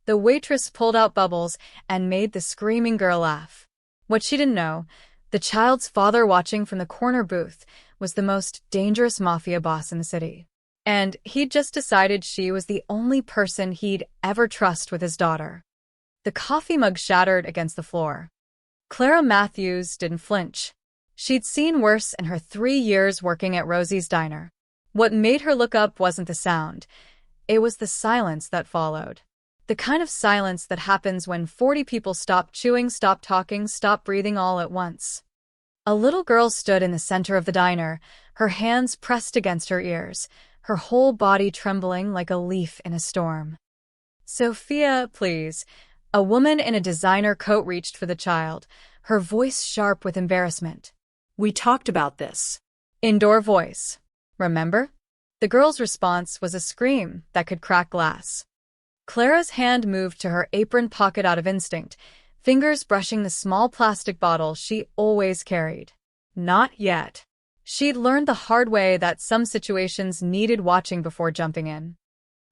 The waitress pulled out bubbles and made the screaming girl laugh. What she didn't know, the child's father watching from the corner booth was the most dangerous mafia boss in the city. And he'd just decided she was the only person he'd ever trust with his daughter. The coffee mug shattered against the floor. Clara Matthews didn't flinch. She'd seen worse in her 3 years working at Rosie's diner. What made her look up wasn't the sound. It was the silence that followed. The kind of silence that happens when 40 people stop chewing, stop talking, stop breathing all at once. A little girl stood in the center of the diner, her hands pressed against her ears, her whole body trembling like a leaf in a storm. "Sophia, please." A woman in a designer coat reached for the child, her voice sharp with embarrassment. "We talked about this." Indoor voice. "Remember?" The girl's response was a scream that could crack glass. Clara's hand moved to her apron pocket out of instinct, fingers brushing the small plastic bottle she always carried. Not yet. She'd learned the hard way that some situations needed watching before jumping in.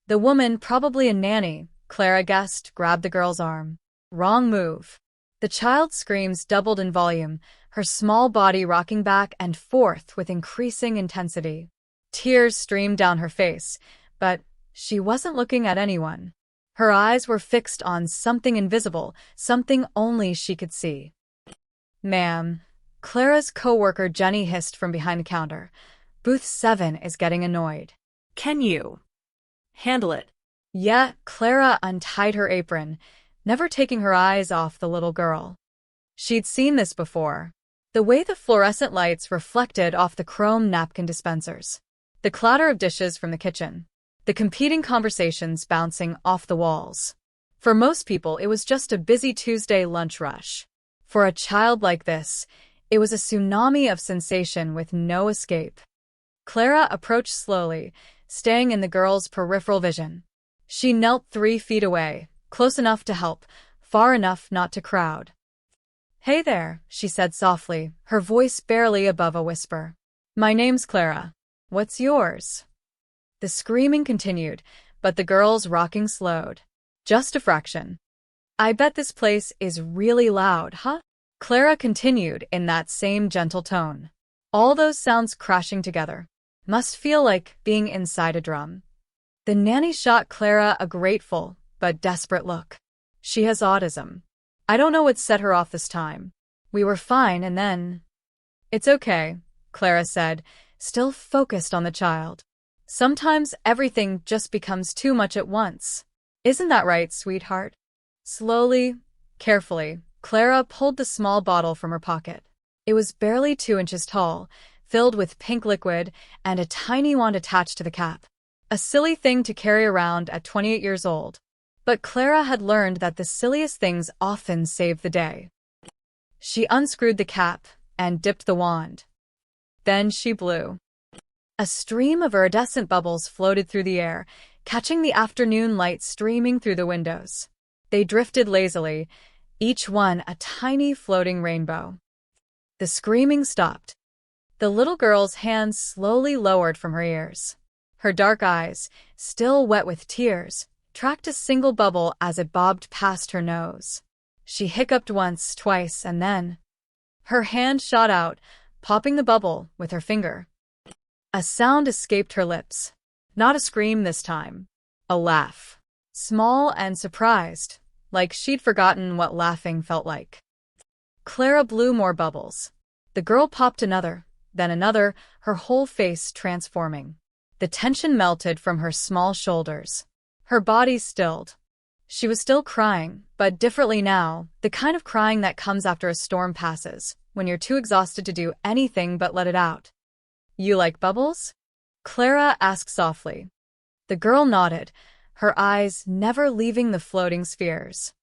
The woman, probably a nanny, Clara guessed, grabbed the girl's arm. Wrong move. The child's screams doubled in volume, her small body rocking back and forth with increasing intensity. Tears streamed down her face, but she wasn't looking at anyone. Her eyes were fixed on something invisible, something only she could see. "Ma'am," Clara's co-worker Jenny hissed from behind the counter. "Booth 7 is getting annoyed." "Can you handle it?" Yeah, Clara untied her apron, never taking her eyes off the little girl. She'd seen this before. The way the fluorescent lights reflected off the chrome napkin dispensers. The clatter of dishes from the kitchen. The competing conversations bouncing off the walls. For most people, it was just a busy Tuesday lunch rush. For a child like this, it was a tsunami of sensation with no escape. Clara approached slowly, staying in the girl's peripheral vision. She knelt 3 feet away, close enough to help, far enough not to crowd. "Hey there," she said softly, her voice barely above a whisper. "My name's Clara. What's yours?" The screaming continued, but the girl's rocking slowed. Just a fraction. "I bet this place is really loud, huh?" Clara continued in that same gentle tone. All those sounds crashing together. Must feel like being inside a drum. The nanny shot Clara a grateful but desperate look. "She has autism. I don't know what set her off this time. We were fine and then—" "It's okay," Clara said, still focused on the child. "Sometimes everything just becomes too much at once. Isn't that right, sweetheart?" Slowly, carefully, Clara pulled the small bottle from her pocket. It was barely 2 inches tall, filled with pink liquid and a tiny wand attached to the cap. A silly thing to carry around at 28 years old. But Clara had learned that the silliest things often save the day. She unscrewed the cap and dipped the wand. Then she blew. A stream of iridescent bubbles floated through the air, catching the afternoon light streaming through the windows. They drifted lazily, each one a tiny floating rainbow. The screaming stopped. The little girl's hands slowly lowered from her ears. Her dark eyes, still wet with tears, tracked a single bubble as it bobbed past her nose. She hiccuped once, twice, and then her hand shot out, popping the bubble with her finger. A sound escaped her lips. Not a scream this time. A laugh. Small and surprised, like she'd forgotten what laughing felt like. Clara blew more bubbles. The girl popped another, then another, her whole face transforming. The tension melted from her small shoulders. Her body stilled. She was still crying, but differently now, the kind of crying that comes after a storm passes, when you're too exhausted to do anything but let it out. "You like bubbles?" Clara asked softly. The girl nodded, her eyes never leaving the floating spheres.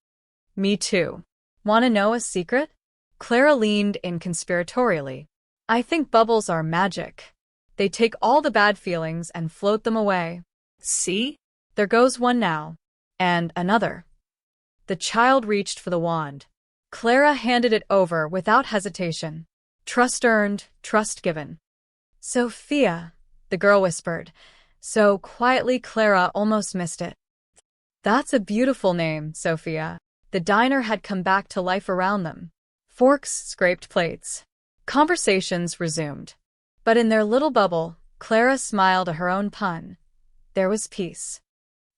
"Me too. Want to know a secret?" Clara leaned in conspiratorially. "I think bubbles are magic. They take all the bad feelings and float them away." "See? There goes one now. And another." The child reached for the wand. Clara handed it over without hesitation. Trust earned, trust given. "Sophia," the girl whispered, so quietly Clara almost missed it. That's a beautiful name, Sophia. The diner had come back to life around them. Forks scraped plates. Conversations resumed. But in their little bubble, Clara smiled at her own pun. There was peace.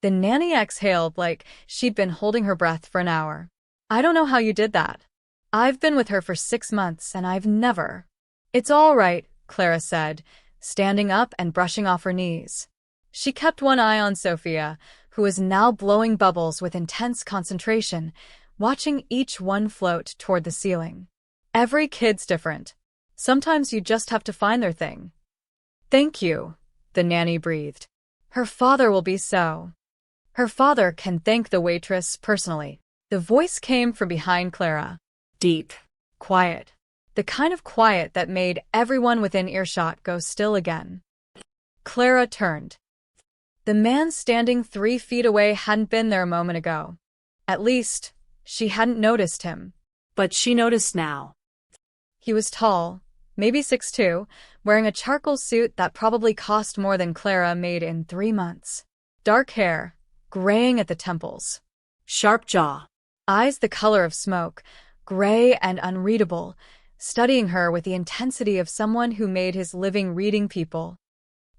The nanny exhaled like she'd been holding her breath for an hour. I don't know how you did that. I've been with her for 6 months and I've never. It's all right, Clara said, standing up and brushing off her knees. She kept one eye on Sophia, who was now blowing bubbles with intense concentration, watching each one float toward the ceiling. Every kid's different. Sometimes you just have to find their thing. Thank you, the nanny breathed. Her father will be so. Her father can thank the waitress personally. The voice came from behind Clara. Deep. Quiet. The kind of quiet that made everyone within earshot go still again. Clara turned. The man standing 3 feet away hadn't been there a moment ago. At least, she hadn't noticed him. But she noticed now. He was tall, maybe 6'2", wearing a charcoal suit that probably cost more than Clara made in 3 months. Dark hair, graying at the temples. Sharp jaw. Eyes the color of smoke, gray and unreadable, studying her with the intensity of someone who made his living reading people.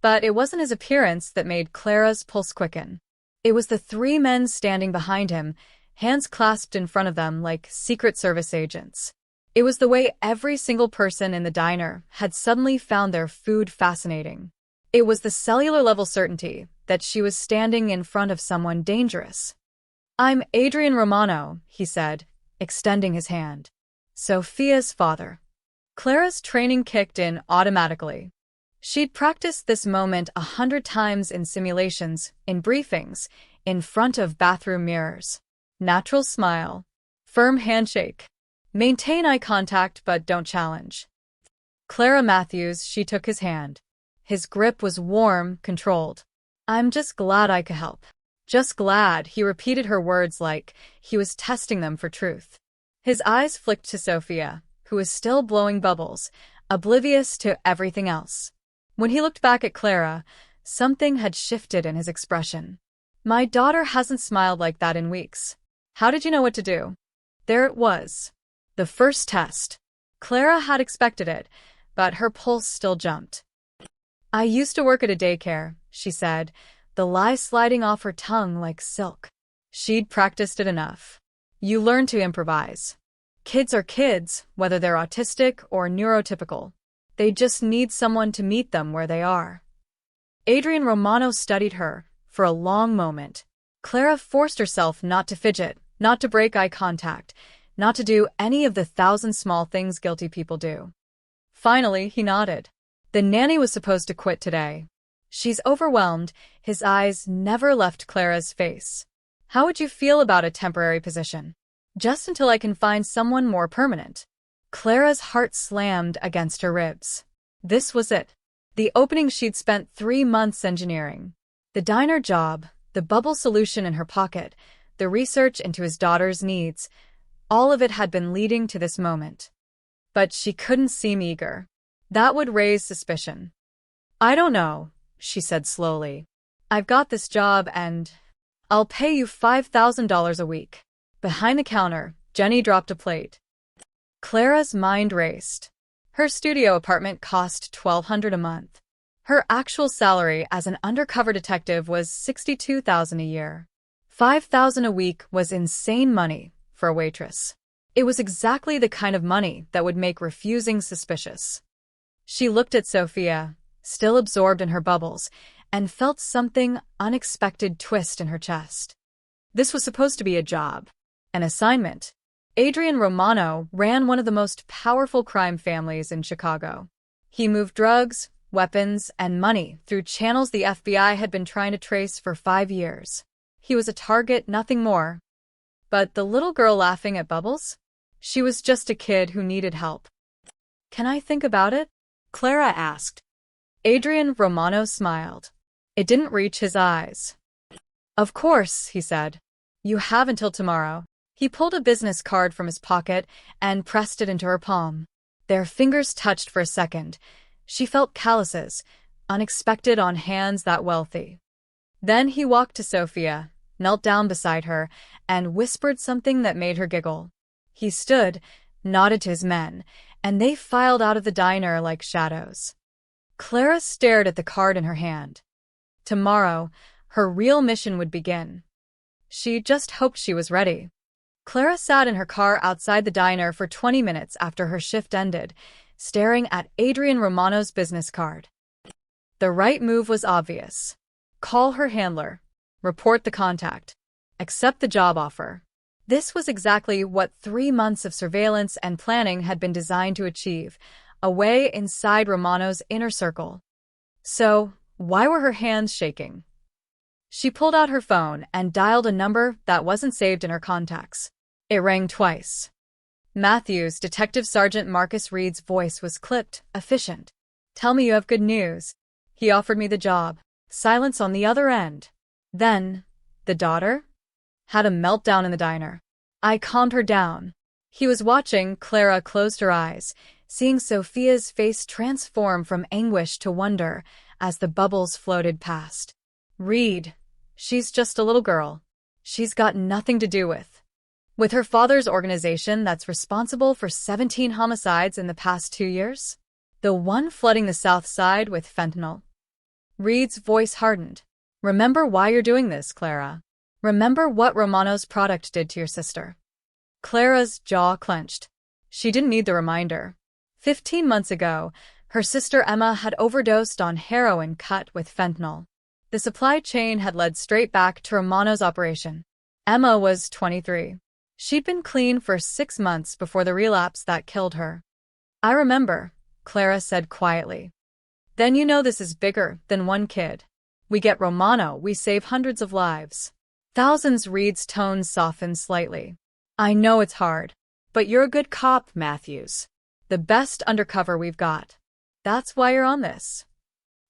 But it wasn't his appearance that made Clara's pulse quicken. It was the 3 men standing behind him, hands clasped in front of them like Secret Service agents. It was the way every single person in the diner had suddenly found their food fascinating. It was the cellular-level certainty that she was standing in front of someone dangerous. I'm Adrian Romano, he said, extending his hand. Sophia's father. Clara's training kicked in automatically. She'd practiced this moment 100 times in simulations, in briefings, in front of bathroom mirrors. Natural smile. Firm handshake. Maintain eye contact but don't challenge. Clara Matthews, she took his hand. His grip was warm, controlled. I'm just glad I could help. Just glad, he repeated her words like he was testing them for truth. His eyes flicked to Sophia, who was still blowing bubbles, oblivious to everything else. When he looked back at Clara, something had shifted in his expression. My daughter hasn't smiled like that in weeks. How did you know what to do? There it was. The first test. Clara had expected it, but her pulse still jumped. I used to work at a daycare, she said, the lie sliding off her tongue like silk. She'd practiced it enough. You learn to improvise. Kids are kids, whether they're autistic or neurotypical. They just need someone to meet them where they are. Adrian Romano studied her for a long moment. Clara forced herself not to fidget, not to break eye contact, not to do any of the 1,000 small things guilty people do. Finally, he nodded. The nanny was supposed to quit today. She's overwhelmed. His eyes never left Clara's face. How would you feel about a temporary position? Just until I can find someone more permanent. Clara's heart slammed against her ribs. This was it. The opening she'd spent 3 months engineering. The diner job, the bubble solution in her pocket, the research into his daughter's needs, all of it had been leading to this moment. But she couldn't seem eager. That would raise suspicion. I don't know, she said slowly. I've got this job and I'll pay you $5,000 a week. Behind the counter, Jenny dropped a plate. Clara's mind raced. Her studio apartment cost $1,200 a month. Her actual salary as an undercover detective was $62,000 a year. $5,000 a week was insane money for a waitress. It was exactly the kind of money that would make refusing suspicious. She looked at Sophia, still absorbed in her bubbles, and felt something unexpected twist in her chest. This was supposed to be a job, an assignment. Adrian Romano ran one of the most powerful crime families in Chicago. He moved drugs, weapons, and money through channels the FBI had been trying to trace for 5 years. He was a target, nothing more. But the little girl laughing at Bubbles? She was just a kid who needed help. Can I think about it? Clara asked. Adrian Romano smiled. It didn't reach his eyes. Of course, he said. You have until tomorrow. He pulled a business card from his pocket and pressed it into her palm. Their fingers touched for a second. She felt calluses, unexpected on hands that wealthy. Then he walked to Sophia, knelt down beside her, and whispered something that made her giggle. He stood, nodded to his men, and they filed out of the diner like shadows. Clara stared at the card in her hand. Tomorrow, her real mission would begin. She just hoped she was ready. Clara sat in her car outside the diner for 20 minutes after her shift ended, staring at Adrian Romano's business card. The right move was obvious. Call her handler. Report the contact. Accept the job offer. This was exactly what 3 months of surveillance and planning had been designed to achieve, a way inside Romano's inner circle. So, why were her hands shaking? She pulled out her phone and dialed a number that wasn't saved in her contacts. It rang twice. Matthews, Detective Sergeant Marcus Reed's voice was clipped, efficient. Tell me you have good news. He offered me the job. Silence on the other end. Then, the daughter? Had a meltdown in the diner. I calmed her down. He was watching. Clara closed her eyes, seeing Sophia's face transform from anguish to wonder as the bubbles floated past. Reed. She's just a little girl. She's got nothing to do with her father's organization that's responsible for 17 homicides in the past 2 years? The one flooding the South Side with fentanyl. Reed's voice hardened. Remember why you're doing this, Clara. Remember what Romano's product did to your sister. Clara's jaw clenched. She didn't need the reminder. 15 months ago, her sister Emma had overdosed on heroin cut with fentanyl. The supply chain had led straight back to Romano's operation. Emma was 23. She'd been clean for 6 months before the relapse that killed her. I remember, Clara said quietly. Then you know this is bigger than one kid. We get Romano, we save hundreds of lives. Thousands. Reed's tone softened slightly. I know it's hard, but you're a good cop, Matthews. The best undercover we've got. That's why you're on this.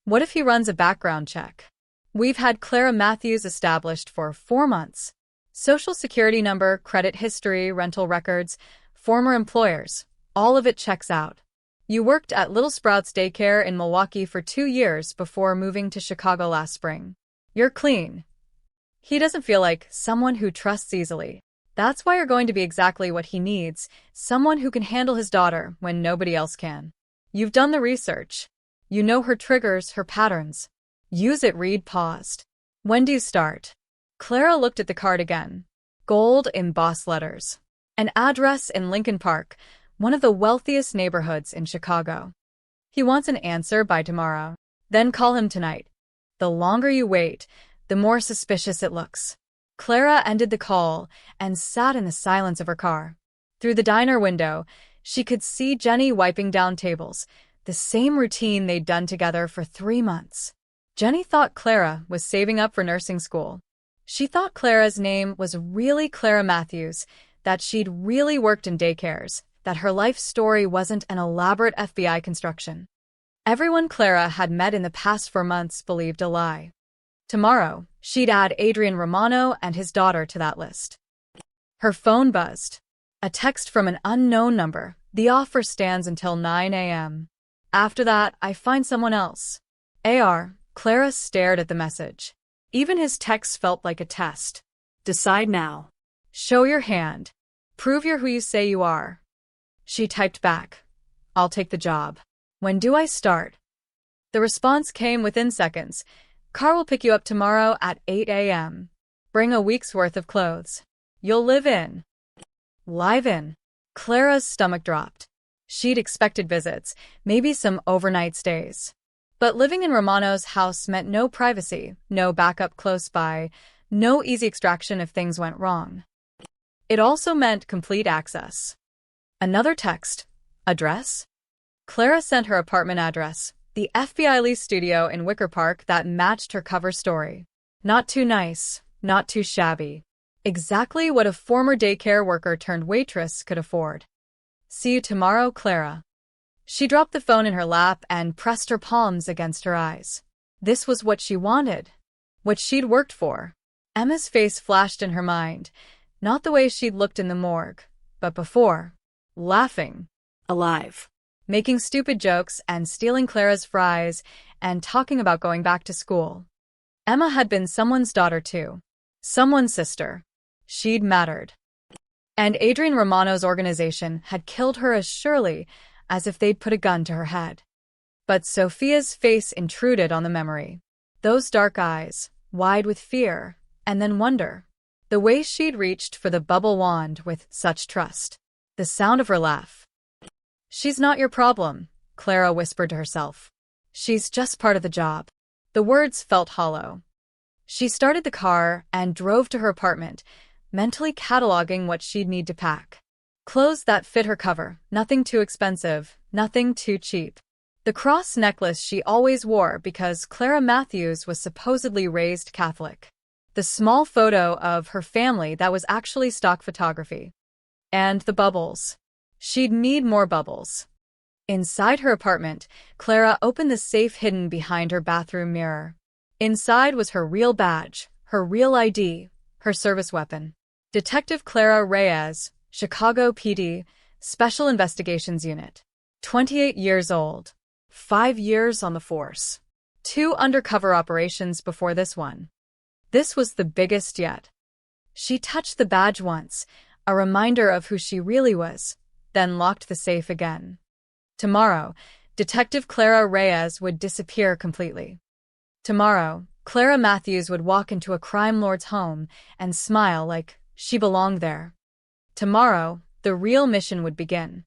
What if he runs a background check? We've had Clara Matthews established for 4 months. Social security number, credit history, rental records, former employers. All of it checks out. You worked at Little Sprouts Daycare in Milwaukee for 2 years before moving to Chicago last spring. You're clean. He doesn't feel like someone who trusts easily. That's why you're going to be exactly what he needs, someone who can handle his daughter when nobody else can. You've done the research. You know her triggers, her patterns. Use it. Reed paused. When do you start? Clara looked at the card again. Gold embossed letters. An address in Lincoln Park, one of the wealthiest neighborhoods in Chicago. He wants an answer by tomorrow. Then call him tonight. The longer you wait, the more suspicious it looks. Clara ended the call and sat in the silence of her car. Through the diner window, she could see Jenny wiping down tables, the same routine they'd done together for 3 months. Jenny thought Clara was saving up for nursing school. She thought Clara's name was really Clara Matthews, that she'd really worked in daycares, that her life story wasn't an elaborate FBI construction. Everyone Clara had met in the past 4 months believed a lie. Tomorrow, she'd add Adrian Romano and his daughter to that list. Her phone buzzed. A text from an unknown number. The offer stands until 9 a.m. After that, I find someone else. AR. Clara stared at the message. Even his text felt like a test. Decide now. Show your hand. Prove you're who you say you are. She typed back. I'll take the job. When do I start? The response came within seconds. Car will pick you up tomorrow at 8 a.m. Bring a week's worth of clothes. You'll live in. Live in. Clara's stomach dropped. She'd expected visits, maybe some overnight stays. But living in Romano's house meant no privacy, no backup close by, no easy extraction if things went wrong. It also meant complete access. Another text. Address? Clara sent her apartment address, the FBI lease studio in Wicker Park that matched her cover story. Not too nice, not too shabby. Exactly what a former daycare worker turned waitress could afford. See you tomorrow, Clara. She dropped the phone in her lap and pressed her palms against her eyes. This was what she wanted. What she'd worked for. Emma's face flashed in her mind. Not the way she'd looked in the morgue, but before. Laughing. Alive. Making stupid jokes and stealing Clara's fries and talking about going back to school. Emma had been someone's daughter too. Someone's sister. She'd mattered. And Adrian Romano's organization had killed her as surely as if they'd put a gun to her head. But Sophia's face intruded on the memory. Those dark eyes, wide with fear, and then wonder. The way she'd reached for the bubble wand with such trust. The sound of her laugh. "She's not your problem," Clara whispered to herself. "She's just part of the job." The words felt hollow. She started the car and drove to her apartment, mentally cataloging what she'd need to pack. Clothes that fit her cover, nothing too expensive, nothing too cheap. The cross necklace she always wore because Clara Matthews was supposedly raised Catholic. The small photo of her family that was actually stock photography. And the bubbles. She'd need more bubbles. Inside her apartment, Clara opened the safe hidden behind her bathroom mirror. Inside was her real badge, her real ID, her service weapon. Detective Clara Reyes, Chicago PD, Special Investigations Unit. 28 years old. 5 years on the force. 2 undercover operations before this one. This was the biggest yet. She touched the badge once, a reminder of who she really was, then locked the safe again. Tomorrow, Detective Clara Reyes would disappear completely. Tomorrow, Clara Matthews would walk into a crime lord's home and smile like she belonged there. Tomorrow, the real mission would begin.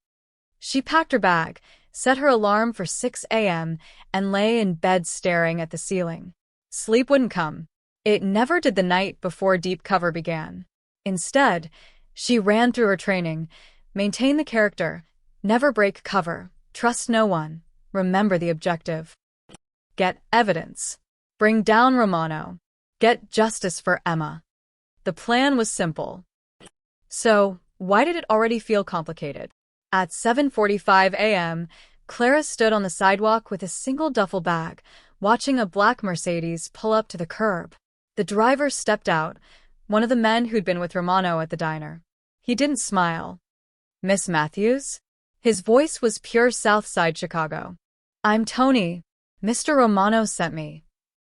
She packed her bag, set her alarm for 6 a.m., and lay in bed staring at the ceiling. Sleep wouldn't come. It never did the night before deep cover began. Instead, she ran through her training, maintain the character, never break cover, trust no one, remember the objective. Get evidence. Bring down Romano. Get justice for Emma. The plan was simple. So, why did it already feel complicated? At 7:45 a.m., Clara stood on the sidewalk with a single duffel bag, watching a black Mercedes pull up to the curb. The driver stepped out, one of the men who'd been with Romano at the diner. He didn't smile. "Miss Matthews?" His voice was pure Southside Chicago. "I'm Tony. Mr. Romano sent me."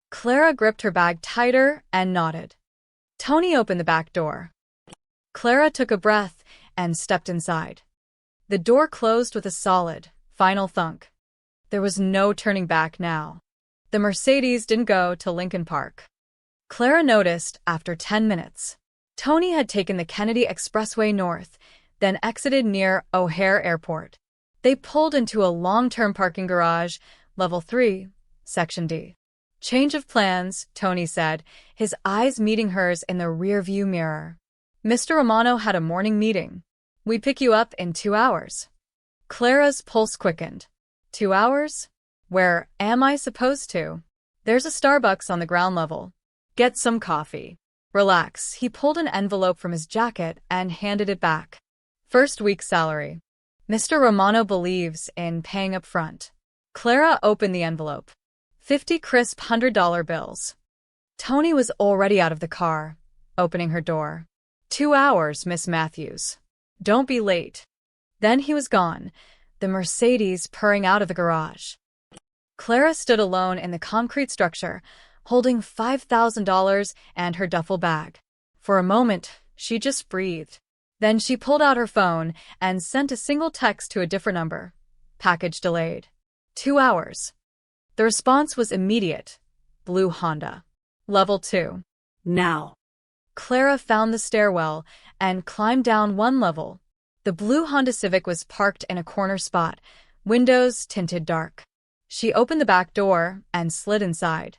Clara gripped her bag tighter and nodded. Tony opened the back door. Clara took a breath and stepped inside. The door closed with a solid, final thunk. There was no turning back now. The Mercedes didn't go to Lincoln Park. Clara noticed after 10 minutes. Tony had taken the Kennedy Expressway north, then exited near O'Hare Airport. They pulled into a long-term parking garage, level 3, section D. "Change of plans," Tony said, his eyes meeting hers in the rear-view mirror. "Mr. Romano had a morning meeting. We'd pick you up in 2 hours." Clara's pulse quickened. 2 hours? Where am I supposed to? There's a Starbucks on the ground level. Get some coffee. Relax. He pulled an envelope from his jacket and handed it back. First week's salary. Mr. Romano believes in paying up front. Clara opened the envelope. 50 crisp $100 bills. Tony was already out of the car, opening her door. 2 hours, Miss Matthews. Don't be late. Then he was gone, the Mercedes purring out of the garage. Clara stood alone in the concrete structure, holding $5,000 and her duffel bag. For a moment, she just breathed. Then she pulled out her phone and sent a single text to a different number. Package delayed. 2 hours. The response was immediate. Blue Honda. Level 2. Now. Clara found the stairwell and climbed down 1 level. The blue Honda Civic was parked in a corner spot, windows tinted dark. She opened the back door and slid inside.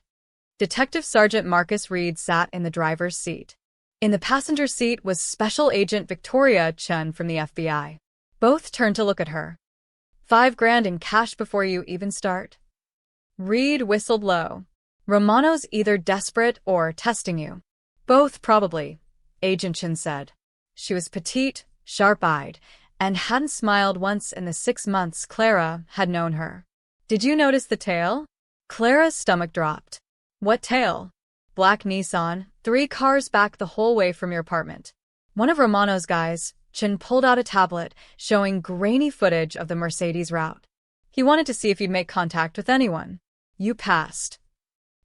Detective Sergeant Marcus Reed sat in the driver's seat. In the passenger seat was Special Agent Victoria Chun from the FBI. Both turned to look at her. $5,000 in cash before you even start. Reed whistled low. Romano's either desperate or testing you. Both, probably, Agent Chun said. She was petite, sharp-eyed, and hadn't smiled once in the 6 months Clara had known her. Did you notice the tail? Clara's stomach dropped. What tail? Black Nissan, 3 cars back the whole way from your apartment. One of Romano's guys, Chin pulled out a tablet showing grainy footage of the Mercedes route. He wanted to see if you'd make contact with anyone. You passed.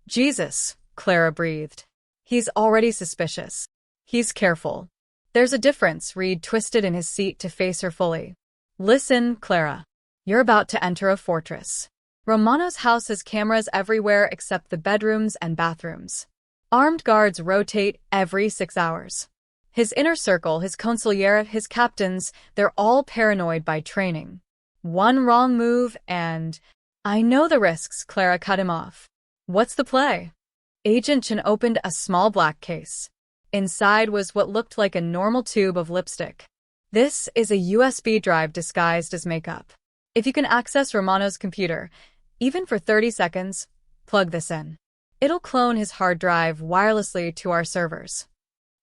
Jesus, Clara breathed. He's already suspicious. He's careful. There's a difference, Reed twisted in his seat to face her fully. Listen, Clara. You're about to enter a fortress. Romano's house has cameras everywhere except the bedrooms and bathrooms. Armed guards rotate every 6 hours. His inner circle, his consigliere, his captains, they're all paranoid by training. One wrong move and… I know the risks, Clara cut him off. What's the play? Agent Chen opened a small black case. Inside was what looked like a normal tube of lipstick. This is a USB drive disguised as makeup. If you can access Romano's computer, even for 30 seconds, plug this in. It'll clone his hard drive wirelessly to our servers.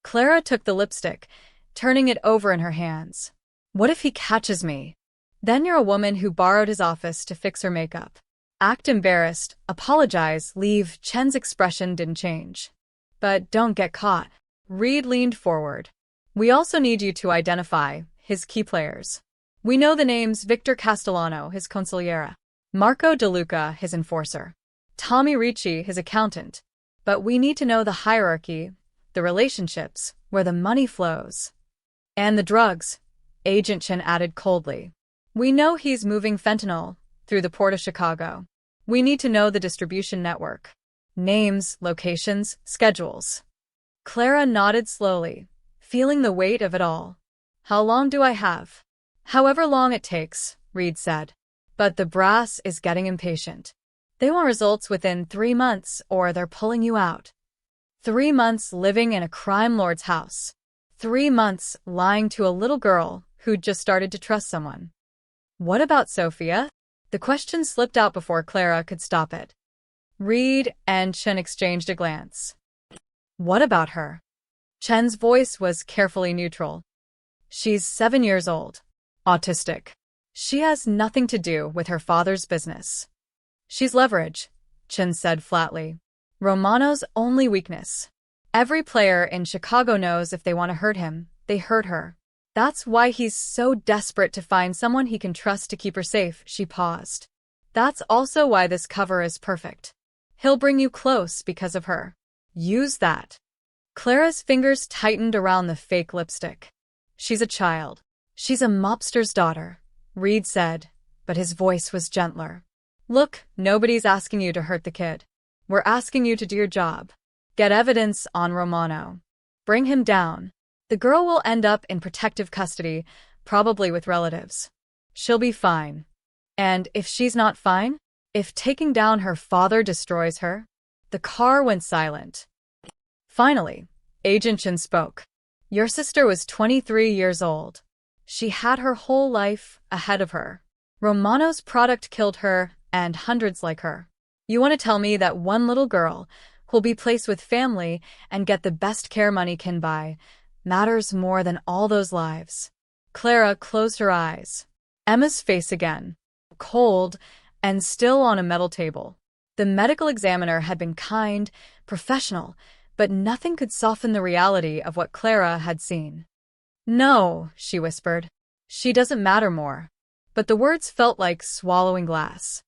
Clara took the lipstick, turning it over in her hands. What if he catches me? Then you're a woman who borrowed his office to fix her makeup. Act embarrassed, apologize, leave. Chen's expression didn't change. But don't get caught. Reed leaned forward. We also need you to identify his key players. We know the names: Victor Castellano, his consigliere; Marco De Luca, his enforcer; Tommy Ricci, his accountant. But we need to know the hierarchy, the relationships, where the money flows. And the drugs, Agent Chen added coldly. We know he's moving fentanyl through the port of Chicago. We need to know the distribution network. Names, locations, schedules. Clara nodded slowly, feeling the weight of it all. How long do I have? However long it takes, Reed said. But the brass is getting impatient. They want results within 3 months or they're pulling you out. 3 months living in a crime lord's house. 3 months lying to a little girl who'd just started to trust someone. What about Sophia? The question slipped out before Clara could stop it. Reed and Chen exchanged a glance. What about her? Chen's voice was carefully neutral. She's 7 years old. Autistic. She has nothing to do with her father's business. She's leverage, Chen said flatly. Romano's only weakness. Every player in Chicago knows if they want to hurt him, they hurt her. That's why he's so desperate to find someone he can trust to keep her safe. She paused. That's also why this cover is perfect. He'll bring you close because of her. Use that. Clara's fingers tightened around the fake lipstick. She's a child. She's a mobster's daughter, Reed said, but his voice was gentler. Look, nobody's asking you to hurt the kid. We're asking you to do your job. Get evidence on Romano. Bring him down. The girl will end up in protective custody, probably with relatives. She'll be fine. And if she's not fine? If taking down her father destroys her? The car went silent. Finally, Agent Chen spoke. Your sister was 23 years old. She had her whole life ahead of her. Romano's product killed her and hundreds like her. You want to tell me that one little girl who'll be placed with family and get the best care money can buy matters more than all those lives? Clara closed her eyes. Emma's face again, cold and still on a metal table. The medical examiner had been kind, professional, but nothing could soften the reality of what Clara had seen. No, she whispered. She doesn't matter more. But the words felt like swallowing glass.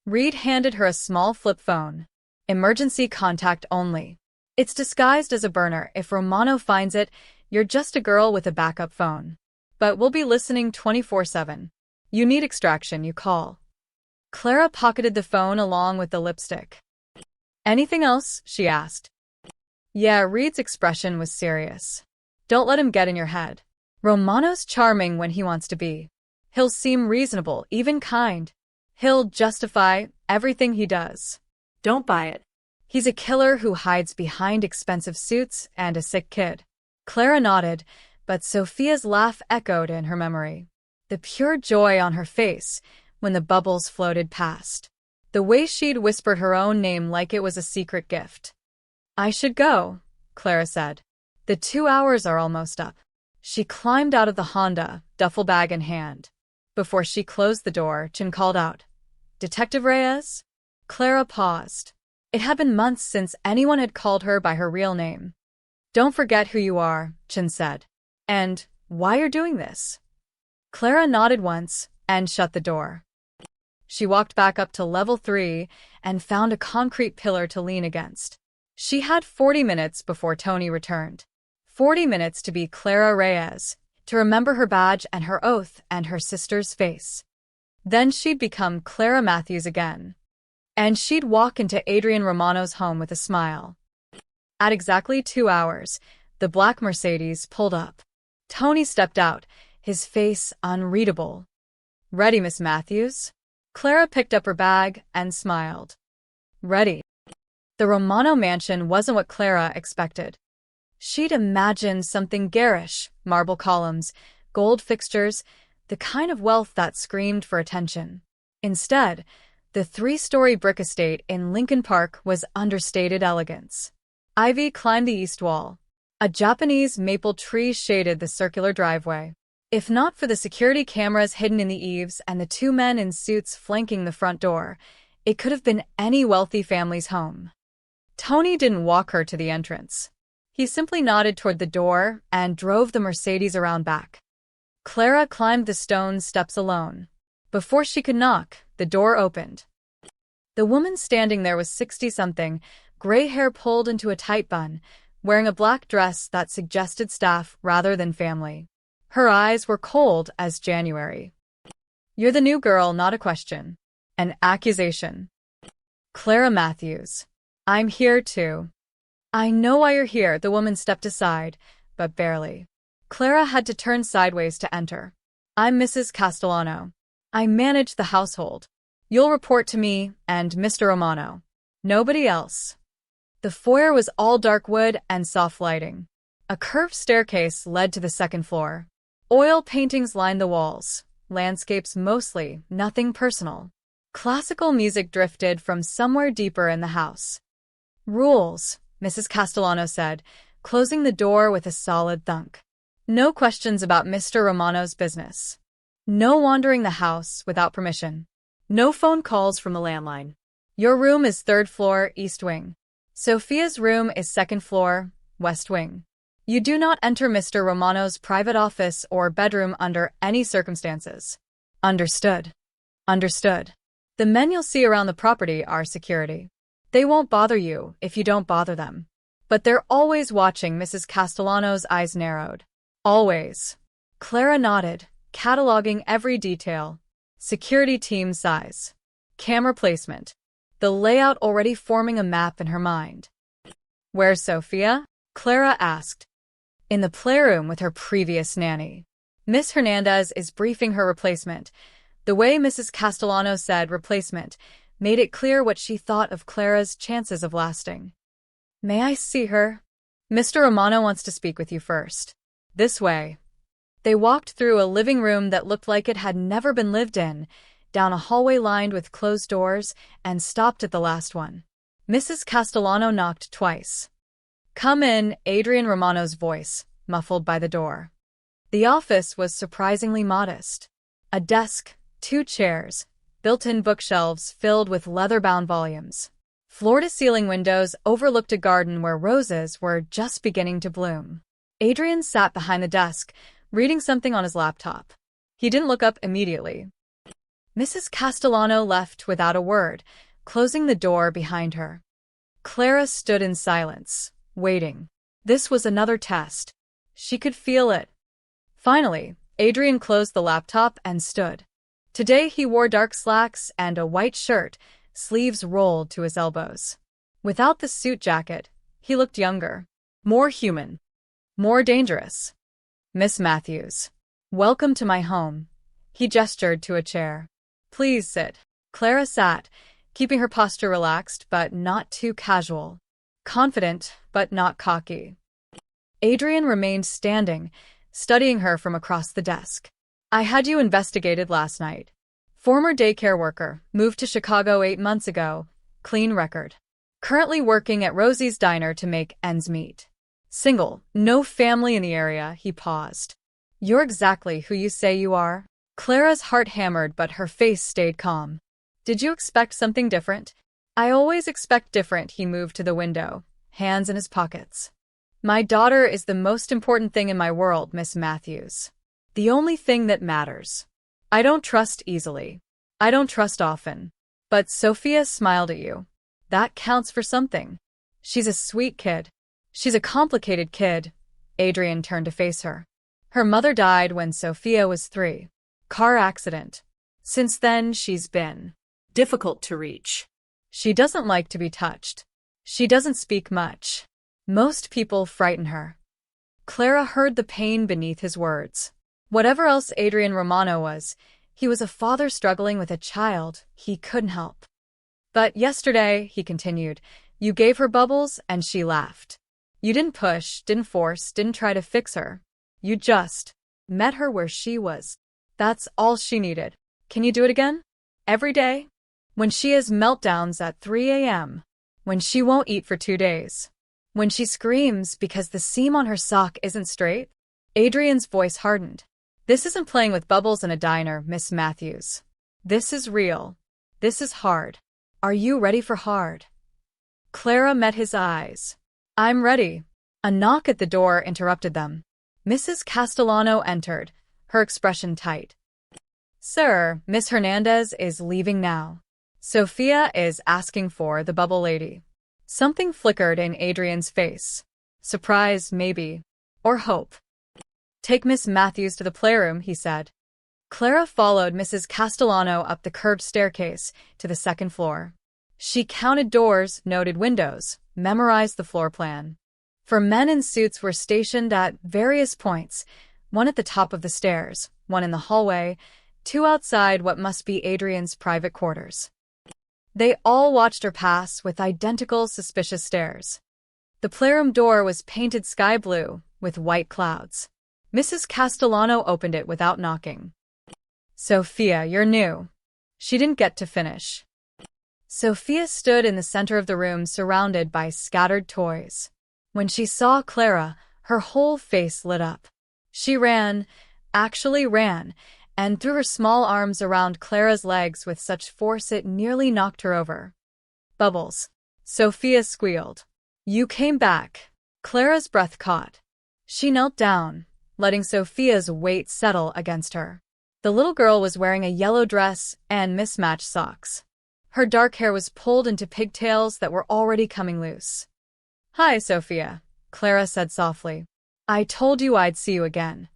Reed handed her a small flip phone. Emergency contact only. It's disguised as a burner. If Romano finds it, you're just a girl with a backup phone. But we'll be listening 24/7. You need extraction, you call. Clara pocketed the phone along with the lipstick. Anything else? She asked. Yeah, Reed's expression was serious. Don't let him get in your head. Romano's charming when he wants to be. He'll seem reasonable, even kind. He'll justify everything he does. Don't buy it. He's a killer who hides behind expensive suits and a sick kid. Clara nodded, but Sophia's laugh echoed in her memory. The pure joy on her face when the bubbles floated past. The way she'd whispered her own name like it was a secret gift. I should go, Clara said. The 2 hours are almost up. She climbed out of the Honda, duffel bag in hand. Before she closed the door, Chen called out, Detective Reyes? Clara paused. It had been months since anyone had called her by her real name. Don't forget who you are, Chen said. And why you're doing this. Clara nodded once and shut the door. She walked back up to level 3 and found a concrete pillar to lean against. She had 40 minutes before Tony returned. 40 minutes to be Clara Reyes, to remember her badge and her oath and her sister's face. Then she'd become Clara Matthews again. And she'd walk into Adrian Romano's home with a smile. At exactly 2 hours, the black Mercedes pulled up. Tony stepped out, his face unreadable. "Ready, Miss Matthews?" Clara picked up her bag and smiled. "Ready." The Romano mansion wasn't what Clara expected. She'd imagined something garish, marble columns, gold fixtures, the kind of wealth that screamed for attention. Instead, the 3-story brick estate in Lincoln Park was understated elegance. Ivy climbed the east wall. A Japanese maple tree shaded the circular driveway. If not for the security cameras hidden in the eaves and the 2 men in suits flanking the front door, it could have been any wealthy family's home. Tony didn't walk her to the entrance. He simply nodded toward the door and drove the Mercedes around back. Clara climbed the stone steps alone. Before she could knock, the door opened. The woman standing there was 60-something, gray hair pulled into a tight bun, wearing a black dress that suggested staff rather than family. Her eyes were cold as January. "You're the new girl, not a question. An accusation." "Clara Matthews. I'm here too." "I know why you're here." The woman stepped aside, but barely. Clara had to turn sideways to enter. "I'm Mrs. Castellano. I manage the household. You'll report to me and Mr. Romano. Nobody else." The foyer was all dark wood and soft lighting. A curved staircase led to the second floor. Oil paintings lined the walls, landscapes mostly, nothing personal. Classical music drifted from somewhere deeper in the house. "Rules," Mrs. Castellano said, closing the door with a solid thunk. "No questions about Mr. Romano's business. No wandering the house without permission. No phone calls from the landline. Your room is 3rd floor, east wing. Sophia's room is 2nd floor, west wing. You do not enter Mr. Romano's private office or bedroom under any circumstances." "Understood." "Understood. The men you'll see around the property are security. They won't bother you if you don't bother them. But they're always watching." Mrs. Castellano's eyes narrowed. "Always." Clara nodded, cataloging every detail. Security team size. Camera placement. The layout already forming a map in her mind. "Where's Sophia?" Clara asked. "In the playroom with her previous nanny. Miss Hernandez is briefing her replacement." The way Mrs. Castellano said replacement made it clear what she thought of Clara's chances of lasting. "May I see her?" "Mr. Romano wants to speak with you first. This way." They walked through a living room that looked like it had never been lived in, down a hallway lined with closed doors, and stopped at the last one. Mrs. Castellano knocked twice. "Come in," Adrian Romano's voice, muffled by the door. The office was surprisingly modest. A desk, 2 chairs, built-in bookshelves filled with leather-bound volumes. Floor-to-ceiling windows overlooked a garden where roses were just beginning to bloom. Adrian sat behind the desk, reading something on his laptop. He didn't look up immediately. Mrs. Castellano left without a word, closing the door behind her. Clara stood in silence, waiting. This was another test. She could feel it. Finally, Adrian closed the laptop and stood. Today he wore dark slacks and a white shirt, sleeves rolled to his elbows. Without the suit jacket, he looked younger, more human, more dangerous. "Miss Matthews, welcome to my home." He gestured to a chair. "Please sit." Clara sat, keeping her posture relaxed but not too casual. Confident but not cocky. Adrian remained standing, studying her from across the desk. "I had you investigated last night. Former daycare worker, moved to Chicago 8 months ago, clean record. Currently working at Rosie's Diner to make ends meet. Single, no family in the area." He paused. "You're exactly who you say you are." Clara's heart hammered but her face stayed calm. "Did you expect something different?" "I always expect different." He moved to the window, hands in his pockets. "My daughter is the most important thing in my world, Miss Matthews. The only thing that matters. I don't trust easily. I don't trust often. But Sophia smiled at you. That counts for something." She's a sweet kid. She's a complicated kid. Adrian turned to face her. Her mother died when Sophia was 3. Car accident. Since then, she's been difficult to reach. She doesn't like to be touched. She doesn't speak much. Most people frighten her. Clara heard the pain beneath his words. Whatever else Adrian Romano was, he was a father struggling with a child he couldn't help. But yesterday, he continued, you gave her bubbles and she laughed. You didn't push, didn't force, didn't try to fix her. You just met her where she was. That's all she needed. Can you do it again? Every day? When she has meltdowns at 3 a.m. When she won't eat for 2 days. When she screams because the seam on her sock isn't straight? Adrian's voice hardened. This isn't playing with bubbles in a diner, Miss Matthews. This is real. This is hard. Are you ready for hard? Clara met his eyes. I'm ready. A knock at the door interrupted them. Mrs. Castellano entered, her expression tight. Sir, Miss Hernandez is leaving now. Sophia is asking for the bubble lady. Something flickered in Adrian's face. Surprise, maybe. Or hope. Take Miss Matthews to the playroom, he said. Clara followed Mrs. Castellano up the curved staircase to the second floor. She counted doors, noted windows, memorized the floor plan. 4 men in suits were stationed at various points, one at the top of the stairs, one in the hallway, 2 outside what must be Adrian's private quarters. They all watched her pass with identical suspicious stares. The playroom door was painted sky blue with white clouds. Mrs. Castellano opened it without knocking. Sophia, you're new. She didn't get to finish. Sophia stood in the center of the room surrounded by scattered toys. When she saw Clara, her whole face lit up. She ran, actually ran, and threw her small arms around Clara's legs with such force it nearly knocked her over. Bubbles. Sophia squealed. You came back. Clara's breath caught. She knelt down, letting Sophia's weight settle against her. The little girl was wearing a yellow dress and mismatched socks. Her dark hair was pulled into pigtails that were already coming loose. Hi, Sophia, Clara said softly. I told you I'd see you again.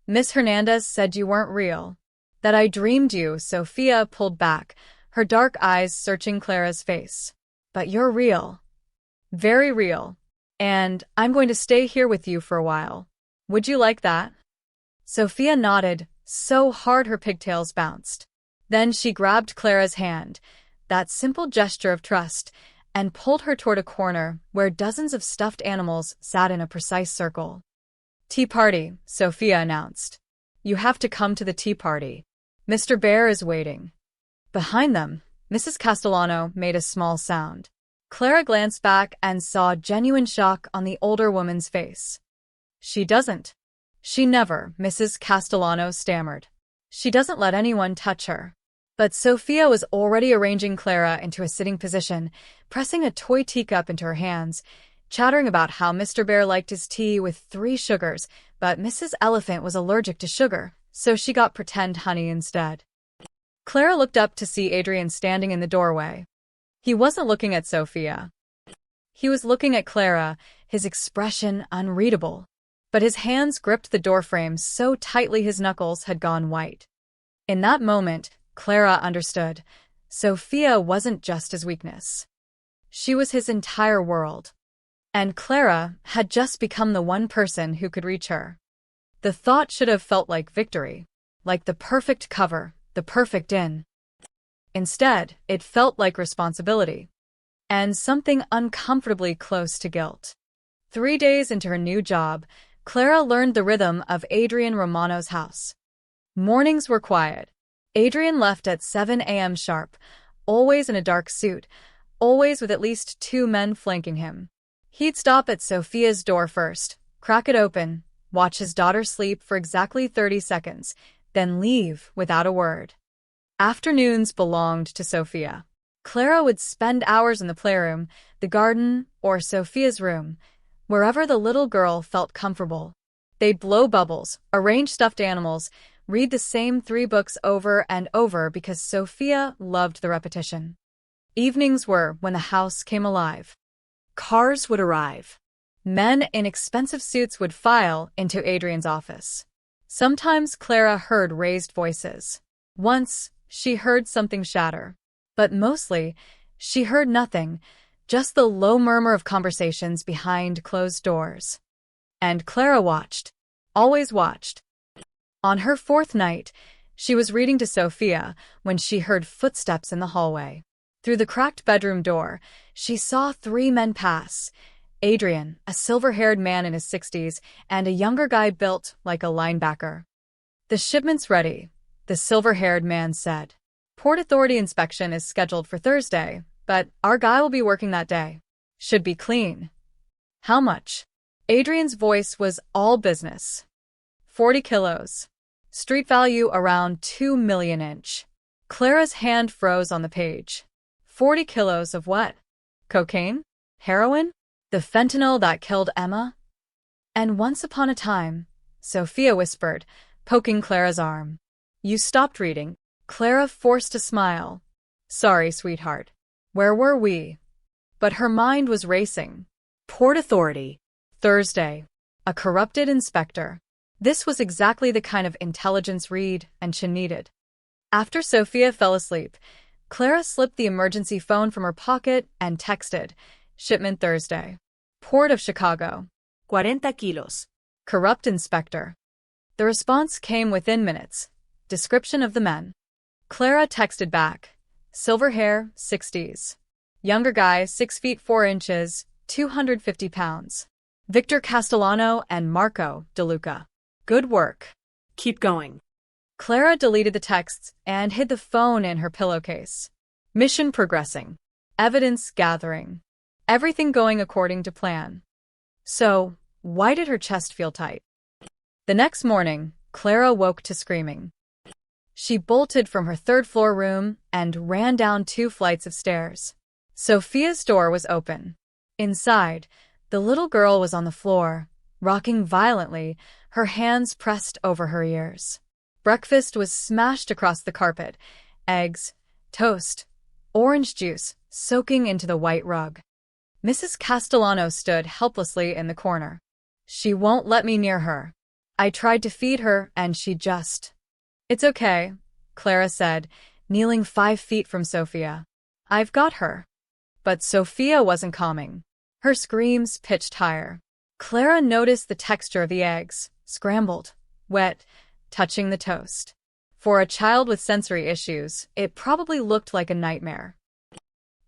Miss Hernandez said you weren't real. That I dreamed you, Sophia pulled back, her dark eyes searching Clara's face. But you're real. Very real. And I'm going to stay here with you for a while. Would you like that? Sophia nodded, so hard her pigtails bounced. Then she grabbed Clara's hand, that simple gesture of trust, and pulled her toward a corner where dozens of stuffed animals sat in a precise circle. Tea party, Sophia announced. You have to come to the tea party. Mr. Bear is waiting. Behind them, Mrs. Castellano made a small sound. Clara glanced back and saw genuine shock on the older woman's face. She doesn't. She never, Mrs. Castellano stammered. She doesn't let anyone touch her. But Sophia was already arranging Clara into a sitting position, pressing a toy teacup into her hands, chattering about how Mr. Bear liked his tea with 3 sugars, but Mrs. Elephant was allergic to sugar, so she got pretend honey instead. Clara looked up to see Adrian standing in the doorway. He wasn't looking at Sophia. He was looking at Clara, his expression unreadable. But his hands gripped the doorframe so tightly his knuckles had gone white. In that moment, Clara understood. Sophia wasn't just his weakness. She was his entire world. And Clara had just become the one person who could reach her. The thought should have felt like victory, like the perfect cover, the perfect in. Instead, it felt like responsibility. And something uncomfortably close to guilt. 3 days into her new job, Clara learned the rhythm of Adrian Romano's house. Mornings were quiet. Adrian left at 7 a.m. sharp, always in a dark suit, always with at least 2 men flanking him. He'd stop at Sophia's door first, crack it open, watch his daughter sleep for exactly 30 seconds, then leave without a word. Afternoons belonged to Sophia. Clara would spend hours in the playroom, the garden, or Sophia's room, wherever the little girl felt comfortable. They'd blow bubbles, arrange stuffed animals, read the same 3 books over and over because Sophia loved the repetition. Evenings were when the house came alive. Cars would arrive. Men in expensive suits would file into Adrian's office. Sometimes Clara heard raised voices. Once, she heard something shatter. But mostly, she heard nothing, just the low murmur of conversations behind closed doors. And Clara watched. Always watched. On her fourth night, she was reading to Sophia when she heard footsteps in the hallway. Through the cracked bedroom door, she saw 3 men pass. Adrian, a silver-haired man in his 60s, and a younger guy built like a linebacker. "The shipment's ready," the silver-haired man said. "Port Authority inspection is scheduled for Thursday, but our guy will be working that day. Should be clean." "How much?" Adrian's voice was all business. 40 kilos. Street value around 2 million each. Clara's hand froze on the page. 40 kilos of what? Cocaine? Heroin? The fentanyl that killed Emma? "And once upon a time," Sophia whispered, poking Clara's arm. "You stopped reading." Clara forced a smile. "Sorry, sweetheart. Where were we?" But her mind was racing. Port Authority. Thursday. A corrupted inspector. This was exactly the kind of intelligence Reed and Chin needed. After Sophia fell asleep, Clara slipped the emergency phone from her pocket and texted, "Shipment Thursday. Port of Chicago. 40 kilos. Corrupt inspector." The response came within minutes. Description of the men. Clara texted back. Silver hair, 60s. Younger guy, 6 feet 4 inches, 250 pounds. Victor Castellano and Marco DeLuca. Good work. Keep going. Clara deleted the texts and hid the phone in her pillowcase. Mission progressing. Evidence gathering. Everything going according to plan. So, why did her chest feel tight? The next morning, Clara woke to screaming. She bolted from her third-floor room and ran down 2 flights of stairs. Sophia's door was open. Inside, the little girl was on the floor, rocking violently, her hands pressed over her ears. Breakfast was smashed across the carpet. Eggs, toast, orange juice soaking into the white rug. Mrs. Castellano stood helplessly in the corner. "She won't let me near her. I tried to feed her and she just..." "It's okay," Clara said, kneeling 5 feet from Sophia. "I've got her." But Sophia wasn't calming. Her screams pitched higher. Clara noticed the texture of the eggs, scrambled, wet, touching the toast. For a child with sensory issues, it probably looked like a nightmare.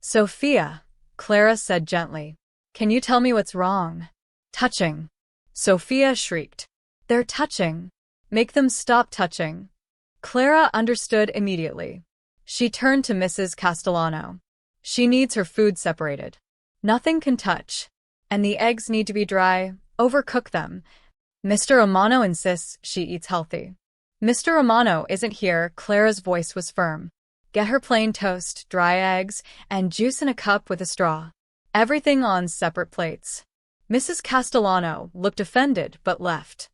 "Sophia," Clara said gently, "can you tell me what's wrong?" "Touching." Sophia shrieked. "They're touching. Make them stop touching." Clara understood immediately. She turned to Mrs. Castellano. "She needs her food separated. Nothing can touch. And the eggs need to be dry, overcook them. Mr. Romano insists she eats healthy." "Mr. Romano isn't here," Clara's voice was firm. "Get her plain toast, dry eggs, and juice in a cup with a straw. Everything on separate plates." Mrs. Castellano looked offended but left.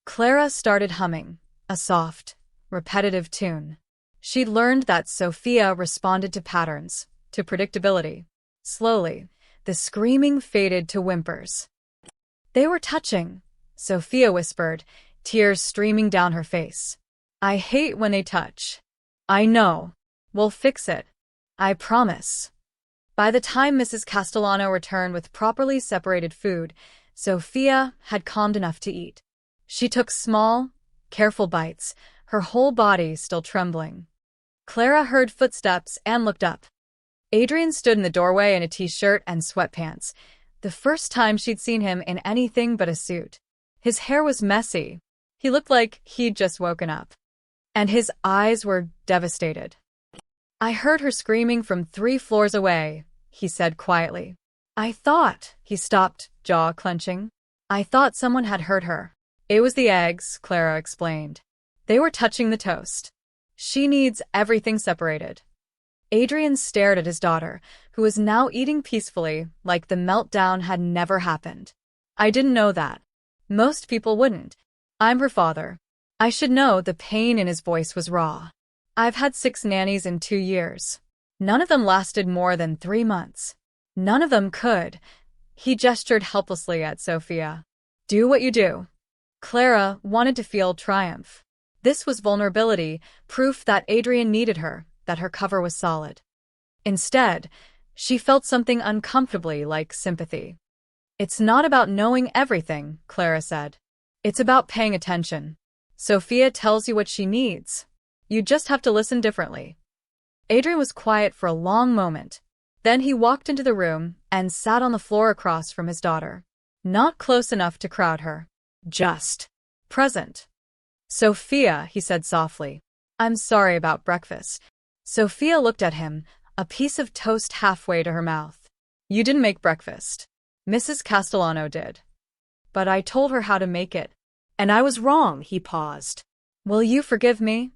Clara started humming, a soft, repetitive tune. She'd learned that Sophia responded to patterns, to predictability. Slowly, the screaming faded to whimpers. "They were touching," Sophia whispered, tears streaming down her face. "I hate when they touch." "I know. We'll fix it. I promise." By the time Mrs. Castellano returned with properly separated food, Sophia had calmed enough to eat. She took small, careful bites, her whole body still trembling. Clara heard footsteps and looked up. Adrian stood in the doorway in a t-shirt and sweatpants, the first time she'd seen him in anything but a suit. His hair was messy. He looked like he'd just woken up. And his eyes were devastated. "I heard her screaming from 3 floors away," he said quietly. "I thought," he stopped, jaw clenching. "I thought someone had hurt her." "It was the eggs," Clara explained. "They were touching the toast. She needs everything separated." Adrian stared at his daughter, who was now eating peacefully, like the meltdown had never happened. "I didn't know that. Most people wouldn't. I'm her father. I should know." The pain in his voice was raw. "I've had 6 nannies in 2 years. None of them lasted more than 3 months. None of them could." He gestured helplessly at Sophia. Do what you do. Clara wanted to feel triumph. This was vulnerability, proof that Adrian needed her, that her cover was solid. Instead, she felt something uncomfortably like sympathy. It's not about knowing everything, Clara said. It's about paying attention. Sophia tells you what she needs. You just have to listen differently. Adrian was quiet for a long moment. Then he walked into the room and sat on the floor across from his daughter. Not close enough to crowd her. Just present. Sophia, he said softly. I'm sorry about breakfast. Sophia looked at him, a piece of toast halfway to her mouth. You didn't make breakfast. Mrs. Castellano did. But I told her how to make it. And I was wrong, he paused. Will you forgive me?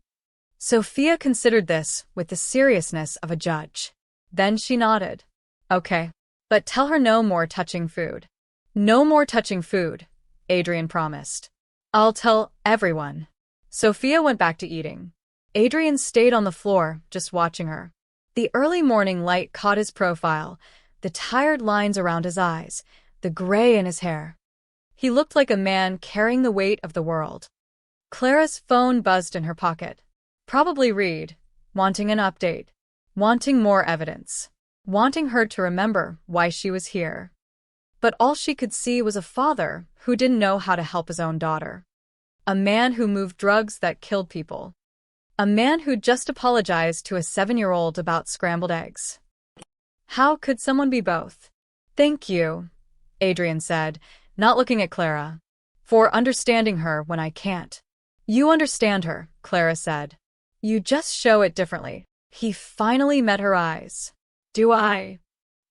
Sophia considered this with the seriousness of a judge. Then she nodded. Okay. But tell her no more touching food. No more touching food, Adrian promised. I'll tell everyone. Sophia went back to eating. Adrian stayed on the floor, just watching her. The early morning light caught his profile, the tired lines around his eyes, the gray in his hair. He looked like a man carrying the weight of the world. Clara's phone buzzed in her pocket. Probably Reed, wanting an update, wanting more evidence, wanting her to remember why she was here. But all she could see was a father who didn't know how to help his own daughter. A man who moved drugs that killed people. A man who just apologized to a 7-year-old about scrambled eggs. How could someone be both? Thank you, Adrian said, not looking at Clara, for understanding her when I can't. You understand her, Clara said. You just show it differently. He finally met her eyes. Do I?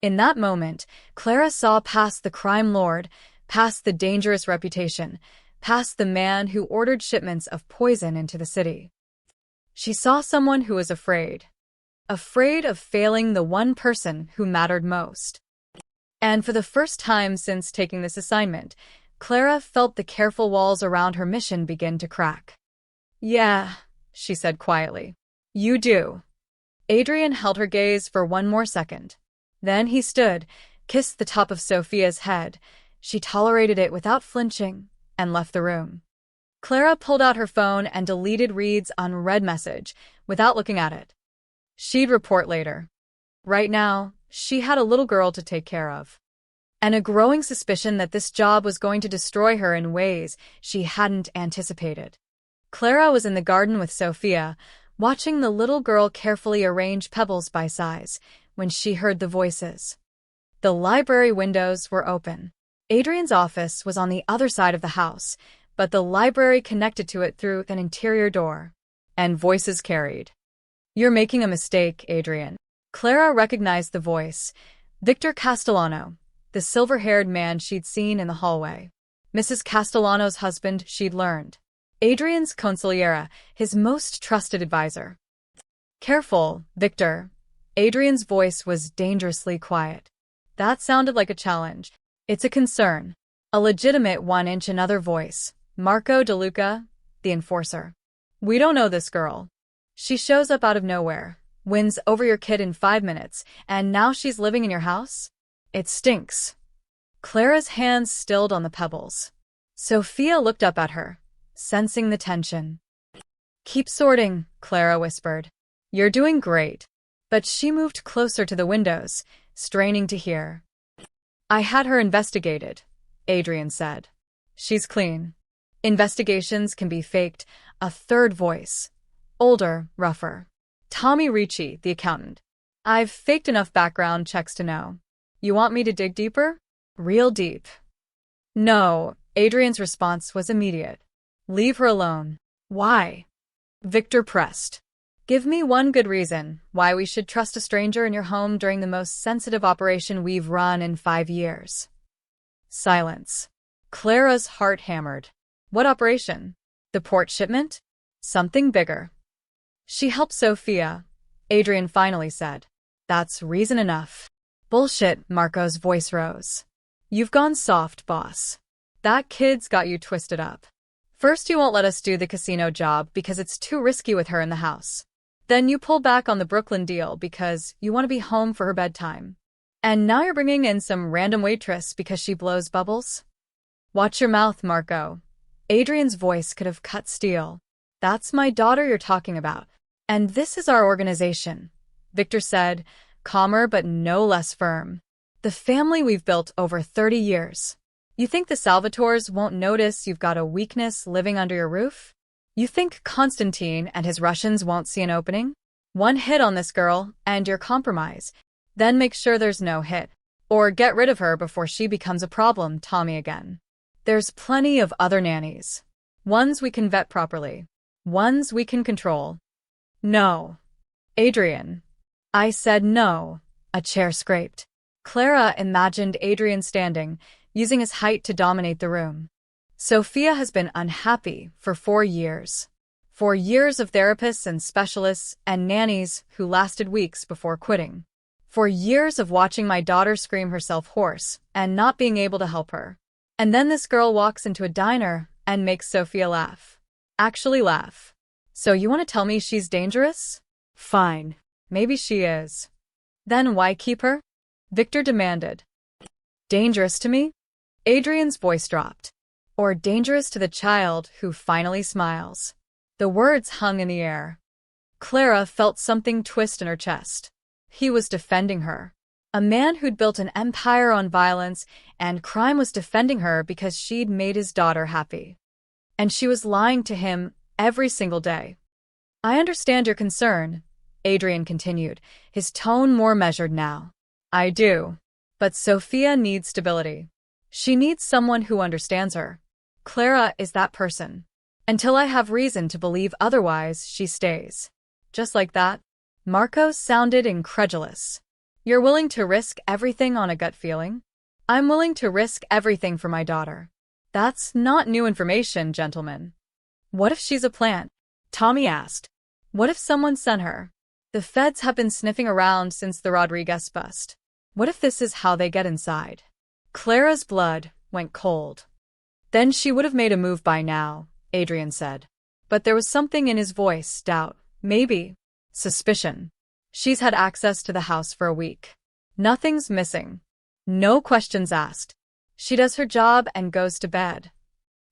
In that moment, Clara saw past the crime lord, past the dangerous reputation, past the man who ordered shipments of poison into the city. She saw someone who was afraid. Afraid of failing the one person who mattered most. And for the first time since taking this assignment, Clara felt the careful walls around her mission begin to crack. Yeah, she said quietly. You do. Adrian held her gaze for one more second. Then he stood, kissed the top of Sophia's head. She tolerated it without flinching, and left the room. Clara pulled out her phone and deleted Reed's unread message without looking at it. She'd report later. Right now, she had a little girl to take care of. And a growing suspicion that this job was going to destroy her in ways she hadn't anticipated. Clara was in the garden with Sophia, watching the little girl carefully arrange pebbles by size, when she heard the voices. The library windows were open. Adrian's office was on the other side of the house, but the library connected to it through an interior door. And voices carried. You're making a mistake, Adrian. Clara recognized the voice. Victor Castellano, the silver-haired man she'd seen in the hallway. Mrs. Castellano's husband, she'd learned. Adrian's consigliera, his most trusted advisor. Careful, Victor. Adrian's voice was dangerously quiet. That sounded like a challenge. It's a concern. A legitimate one inch another voice. Marco De Luca, the enforcer. We don't know this girl. She shows up out of nowhere, wins over your kid in 5 minutes, and now she's living in your house? It stinks. Clara's hands stilled on the pebbles. Sophia looked up at her, sensing the tension. Keep sorting, Clara whispered. You're doing great. But she moved closer to the windows, straining to hear. I had her investigated, Adrian said. She's clean. Investigations can be faked. A third voice. Older, rougher. Tommy Ricci, the accountant. I've faked enough background checks to know. You want me to dig deeper? Real deep. No, Adrian's response was immediate. Leave her alone. Why? Victor pressed. Give me one good reason why we should trust a stranger in your home during the most sensitive operation we've run in 5 years. Silence. Clara's heart hammered. What operation? The port shipment? Something bigger. She helped Sophia, Adrian finally said. That's reason enough. Bullshit, Marco's voice rose. You've gone soft, boss. That kid's got you twisted up. First you won't let us do the casino job because it's too risky with her in the house. Then you pull back on the Brooklyn deal because you want to be home for her bedtime. And now you're bringing in some random waitress because she blows bubbles? Watch your mouth, Marco. Adrian's voice could have cut steel. That's my daughter you're talking about. And this is our organization, Victor said, calmer but no less firm. The family we've built over 30 years. You think the Salvatores won't notice you've got a weakness living under your roof? You think Constantine and his Russians won't see an opening? One hit on this girl, and you're compromised. Then make sure there's no hit. Or get rid of her before she becomes a problem, Tommy again. There's plenty of other nannies. Ones we can vet properly. Ones we can control. No. Adrian. I said no. A chair scraped. Clara imagined Adrian standing, using his height to dominate the room. Sophia has been unhappy for 4 years. 4 years of therapists and specialists and nannies who lasted weeks before quitting. 4 years of watching my daughter scream herself hoarse and not being able to help her. And then this girl walks into a diner and makes Sophia laugh. Actually laugh. So you want to tell me she's dangerous? Fine. Maybe she is. Then why keep her? Victor demanded. Dangerous to me? Adrian's voice dropped. Or dangerous to the child who finally smiles. The words hung in the air. Clara felt something twist in her chest. He was defending her. A man who'd built an empire on violence and crime was defending her because she'd made his daughter happy. And she was lying to him every single day. I understand your concern, Adrian continued, his tone more measured now. I do. But Sophia needs stability. She needs someone who understands her. Clara is that person. Until I have reason to believe otherwise, she stays. Just like that? Marco sounded incredulous. You're willing to risk everything on a gut feeling? I'm willing to risk everything for my daughter. That's not new information, gentlemen. What if she's a plant? Tommy asked. What if someone sent her? The feds have been sniffing around since the Rodriguez bust. What if this is how they get inside? Clara's blood went cold. Then she would have made a move by now, Adrian said. But there was something in his voice, doubt, maybe, suspicion. She's had access to the house for a week. Nothing's missing. No questions asked. She does her job and goes to bed.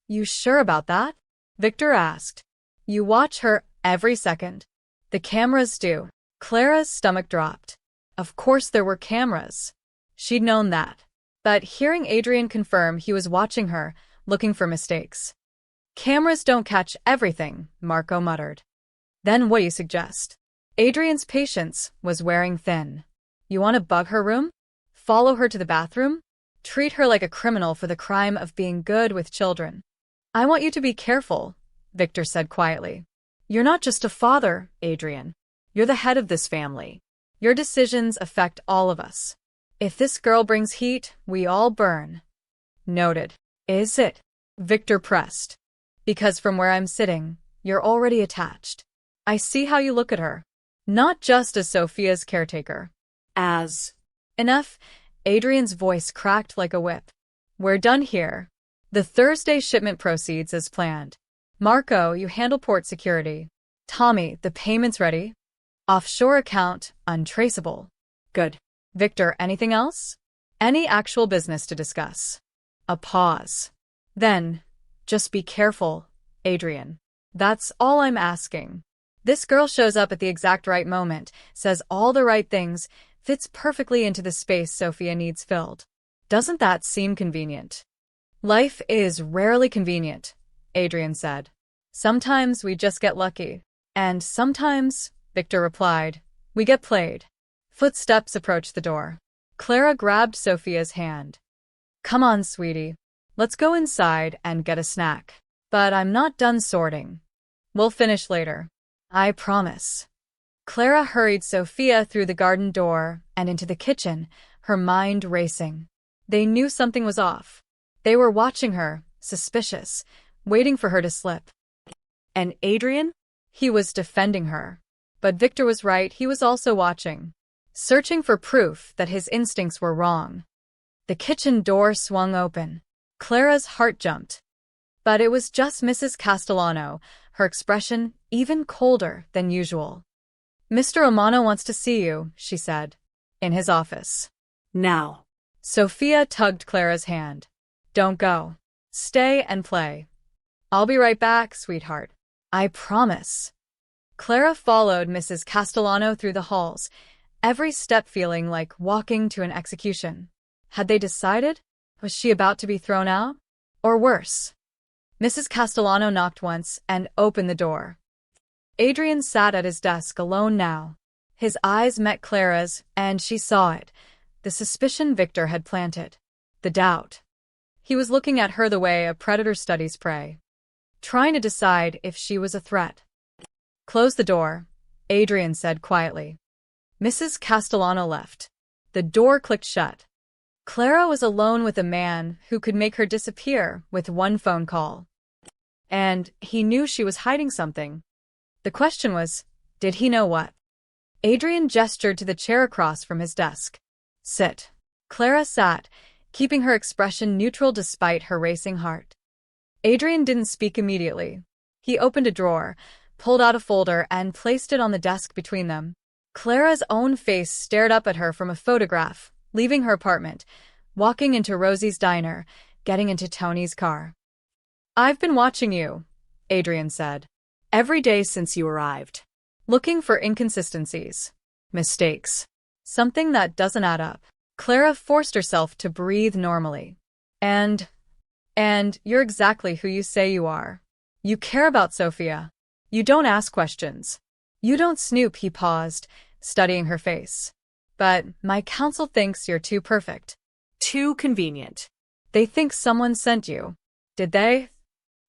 You sure about that? Victor asked. You watch her every second. The cameras do. Clara's stomach dropped. Of course there were cameras. She'd known that. But hearing Adrian confirm he was watching her, looking for mistakes. Cameras don't catch everything, Marco muttered. Then what do you suggest? Adrian's patience was wearing thin. You want to bug her room? Follow her to the bathroom? Treat her like a criminal for the crime of being good with children. I want you to be careful, Victor said quietly. You're not just a father, Adrian. You're the head of this family. Your decisions affect all of us. If this girl brings heat, we all burn. Noted. Is it? Victor pressed. Because from where I'm sitting, you're already attached. I see how you look at her. Not just as Sophia's caretaker. As. Enough. Adrian's voice cracked like a whip. We're done here. The Thursday shipment proceeds as planned. Marco, you handle port security. Tommy, the payment's ready. Offshore account, untraceable. Good. Victor, anything else? Any actual business to discuss? A pause. Then, just be careful, Adrian. That's all I'm asking. This girl shows up at the exact right moment, says all the right things, fits perfectly into the space Sophia needs filled. Doesn't that seem convenient? Life is rarely convenient, Adrian said. Sometimes we just get lucky. And sometimes, Victor replied, we get played. Footsteps approached the door. Clara grabbed Sophia's hand. Come on, sweetie. Let's go inside and get a snack. But I'm not done sorting. We'll finish later. I promise. Clara hurried Sophia through the garden door and into the kitchen, her mind racing. They knew something was off. They were watching her, suspicious, waiting for her to slip. And Adrian? He was defending her. But Victor was right, he was also watching. Searching for proof that his instincts were wrong. The kitchen door swung open. Clara's heart jumped. But it was just Mrs. Castellano, her expression even colder than usual. Mr. Romano wants to see you, she said. In his office. Now. Sophia tugged Clara's hand. Don't go. Stay and play. I'll be right back, sweetheart. I promise. Clara followed Mrs. Castellano through the halls, every step feeling like walking to an execution. Had they decided? Was she about to be thrown out? Or worse? Mrs. Castellano knocked once and opened the door. Adrian sat at his desk alone now. His eyes met Clara's, and she saw it. The suspicion Victor had planted. The doubt. He was looking at her the way a predator studies prey, trying to decide if she was a threat. Close the door, Adrian said quietly. Mrs. Castellano left. The door clicked shut. Clara was alone with a man who could make her disappear with one phone call. And he knew she was hiding something. The question was, did he know what? Adrian gestured to the chair across from his desk. Sit. Clara sat, keeping her expression neutral despite her racing heart. Adrian didn't speak immediately. He opened a drawer, pulled out a folder, and placed it on the desk between them. Clara's own face stared up at her from a photograph, leaving her apartment, walking into Rosie's diner, getting into Tony's car. I've been watching you, Adrian said. Every day since you arrived. Looking for inconsistencies. Mistakes. Something that doesn't add up. Clara forced herself to breathe normally. And you're exactly who you say you are. You care about Sophia. You don't ask questions. You don't snoop, he paused, studying her face. But my counsel thinks you're too perfect. Too convenient. They think someone sent you. Did they?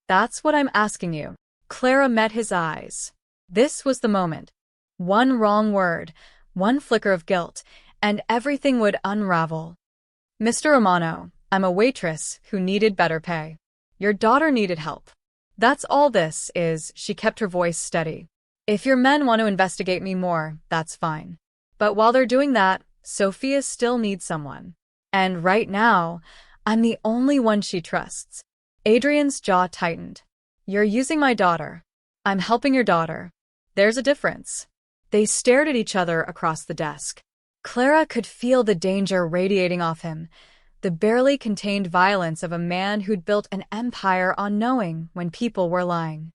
That's what I'm asking you. Clara met his eyes. This was the moment. One wrong word, one flicker of guilt, and everything would unravel. Mr. Romano, I'm a waitress who needed better pay. Your daughter needed help. That's all this is, she kept her voice steady. If your men want to investigate me more, that's fine. But while they're doing that, Sophia still needs someone. And right now, I'm the only one she trusts. Adrian's jaw tightened. You're using my daughter. I'm helping your daughter. There's a difference. They stared at each other across the desk. Clara could feel the danger radiating off him, the barely contained violence of a man who'd built an empire on knowing when people were lying.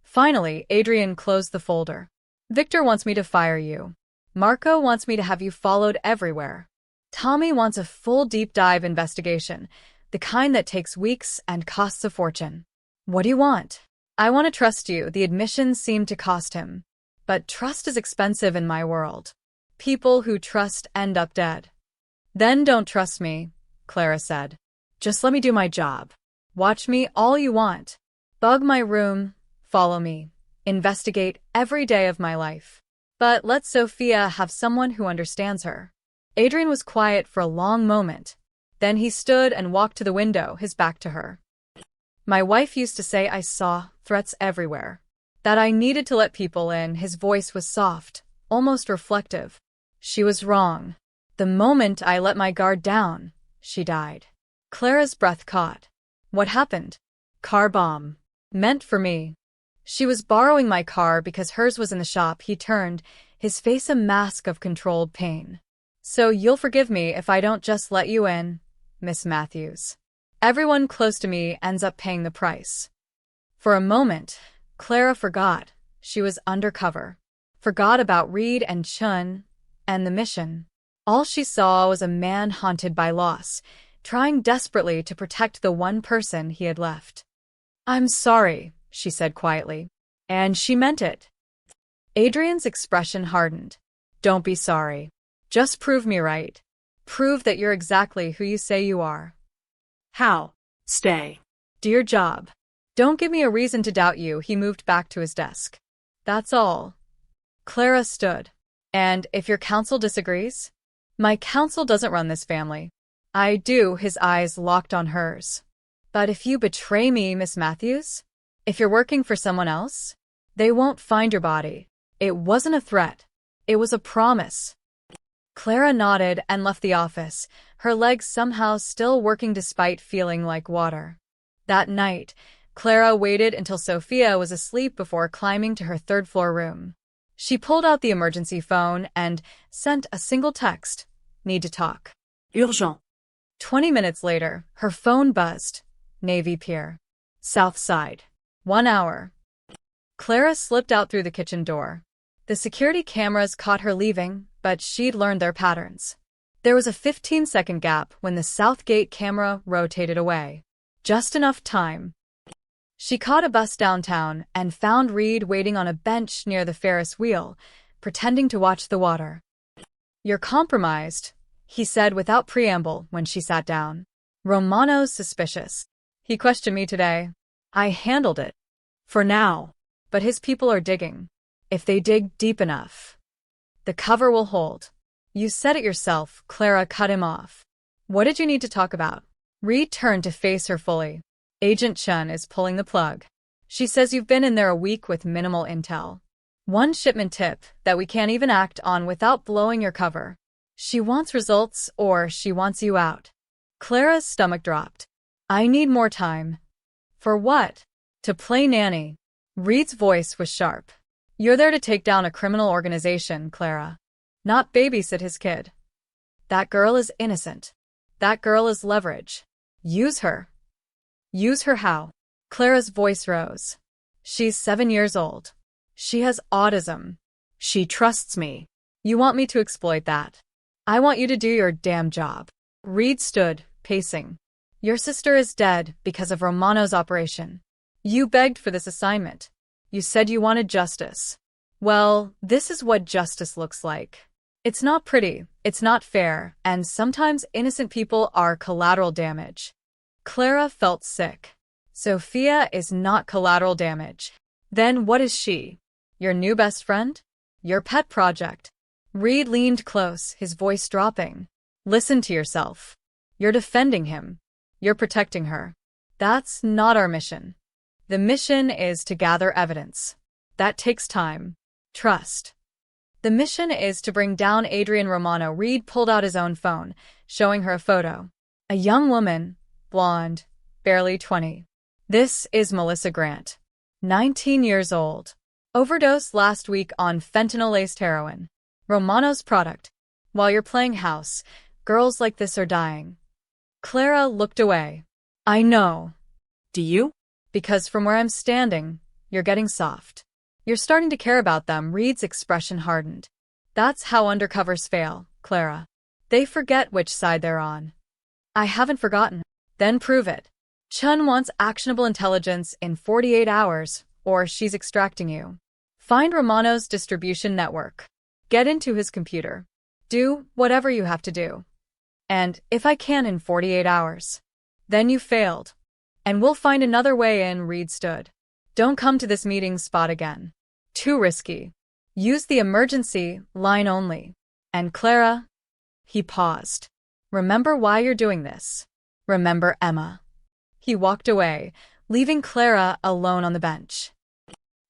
Finally, Adrian closed the folder. Victor wants me to fire you. Marco wants me to have you followed everywhere. Tommy wants a full deep dive investigation, the kind that takes weeks and costs a fortune. What do you want? I want to trust you. The admission seemed to cost him. But trust is expensive in my world. People who trust end up dead. Then don't trust me, Clara said. Just let me do my job. Watch me all you want. Bug my room, follow me, investigate every day of my life. But let Sophia have someone who understands her. Adrian was quiet for a long moment. Then he stood and walked to the window, his back to her. My wife used to say I saw threats everywhere. That I needed to let people in. His voice was soft, almost reflective. She was wrong. The moment I let my guard down, she died. Clara's breath caught. What happened? Car bomb. Meant for me. She was borrowing my car because hers was in the shop. He turned, his face a mask of controlled pain. So you'll forgive me if I don't just let you in, Miss Matthews. Everyone close to me ends up paying the price. For a moment, Clara forgot she was undercover. Forgot about Reed and Chun and the mission. All she saw was a man haunted by loss, trying desperately to protect the one person he had left. I'm sorry, she said quietly. And she meant it. Adrian's expression hardened. Don't be sorry. Just prove me right. Prove that you're exactly who you say you are. How? Stay. Do your job. Don't give me a reason to doubt you. He moved back to his desk. That's all. Clara stood. And if your counsel disagrees? My counsel doesn't run this family. I do. His eyes locked on hers. But if you betray me, Miss Matthews? If you're working for someone else? They won't find your body. It wasn't a threat. It was a promise. Clara nodded and left the office, her legs somehow still working despite feeling like water. That night, Clara waited until Sophia was asleep before climbing to her third-floor room. She pulled out the emergency phone and sent a single text. Need to talk. Urgent. 20 minutes later, her phone buzzed. Navy Pier. South Side. 1 hour. Clara slipped out through the kitchen door. The security cameras caught her leaving, but she'd learned their patterns. There was a 15-second gap when the south gate camera rotated away. Just enough time. She caught a bus downtown and found Reed waiting on a bench near the Ferris wheel, pretending to watch the water. "You're compromised," he said without preamble when she sat down. "Romano's suspicious. He questioned me today. I handled it. For now. But his people are digging. If they dig deep enough, the cover will hold." "You said it yourself," Clara cut him off. "What did you need to talk about?" Reed turned to face her fully. "Agent Chun is pulling the plug. She says you've been in there a week with minimal intel. One shipment tip that we can't even act on without blowing your cover. She wants results or she wants you out." Clara's stomach dropped. "I need more time." "For what?" "To play nanny." Reed's voice was sharp. "You're there to take down a criminal organization, Clara. Not babysit his kid. That girl is innocent. That girl is leverage. Use her." "Use her how?" Clara's voice rose. "She's 7 years old. She has autism. She trusts me. You want me to exploit that? I want you to do your damn job." Reed stood, pacing. "Your sister is dead because of Romano's operation. You begged for this assignment. You said you wanted justice. Well, this is what justice looks like. It's not pretty, it's not fair, and sometimes innocent people are collateral damage." Clara felt sick. Sophia is not collateral damage. Then what is she? Your new best friend? Your pet project? Reed leaned close, his voice dropping. "Listen to yourself. You're defending him. You're protecting her. That's not our mission. The mission is to gather evidence. That takes time. Trust. The mission is to bring down Adrian Romano." Reed pulled out his own phone, showing her a photo. A young woman, blonde, barely 20. "This is Melissa Grant. 19 years old. Overdosed last week on fentanyl-laced heroin. Romano's product. While you're playing house, girls like this are dying." Clara looked away. "I know." Do you? "Because from where I'm standing, you're getting soft. You're starting to care about them." Reed's expression hardened. "That's how undercovers fail, Clara. They forget which side they're on." "I haven't forgotten." "Then prove it. Chun wants actionable intelligence in 48 hours, or she's extracting you. Find Romano's distribution network. Get into his computer. Do whatever you have to do. And, if I can in 48 hours. Then you failed. And we'll find another way in." Reed stood. "Don't come to this meeting spot again. Too risky. Use the emergency line only. And Clara..." He paused. "Remember why you're doing this. Remember Emma." He walked away, leaving Clara alone on the bench.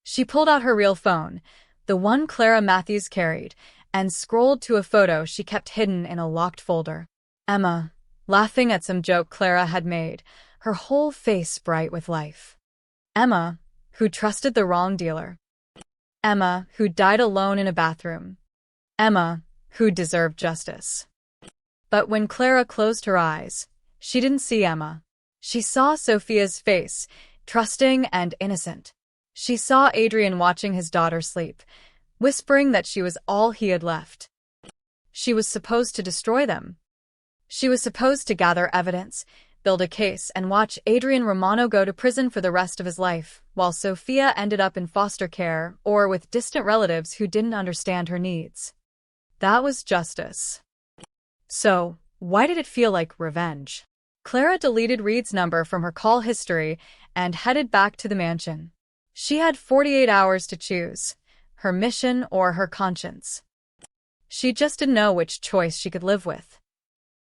She pulled out her real phone, the one Clara Matthews carried, and scrolled to a photo she kept hidden in a locked folder. Emma, laughing at some joke Clara had made, her whole face bright with life. Emma, who trusted the wrong dealer. Emma, who died alone in a bathroom. Emma, who deserved justice. But when Clara closed her eyes, she didn't see Emma. She saw Sophia's face, trusting and innocent. She saw Adrian watching his daughter sleep, whispering that she was all he had left. She was supposed to destroy them. She was supposed to gather evidence, build a case, and watch Adrian Romano go to prison for the rest of his life, while Sophia ended up in foster care or with distant relatives who didn't understand her needs. That was justice. So, why did it feel like revenge? Clara deleted Reed's number from her call history and headed back to the mansion. She had 48 hours to choose, her mission or her conscience. She just didn't know which choice she could live with.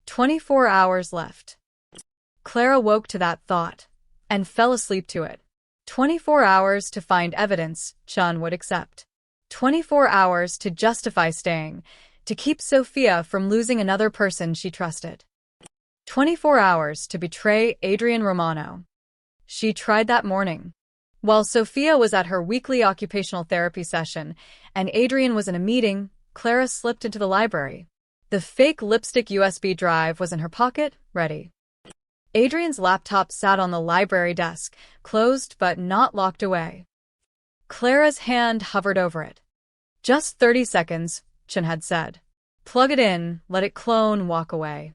24 hours left. Clara woke to that thought and fell asleep to it. 24 hours to find evidence Chun would accept. 24 hours to justify staying, to keep Sophia from losing another person she trusted. 24 hours to betray Adrian Romano. She tried that morning. While Sophia was at her weekly occupational therapy session and Adrian was in a meeting, Clara slipped into the library. The fake lipstick USB drive was in her pocket, ready. Adrian's laptop sat on the library desk, closed but not locked away. Clara's hand hovered over it. Just 30 seconds, Chen had said. Plug it in, let it clone, walk away.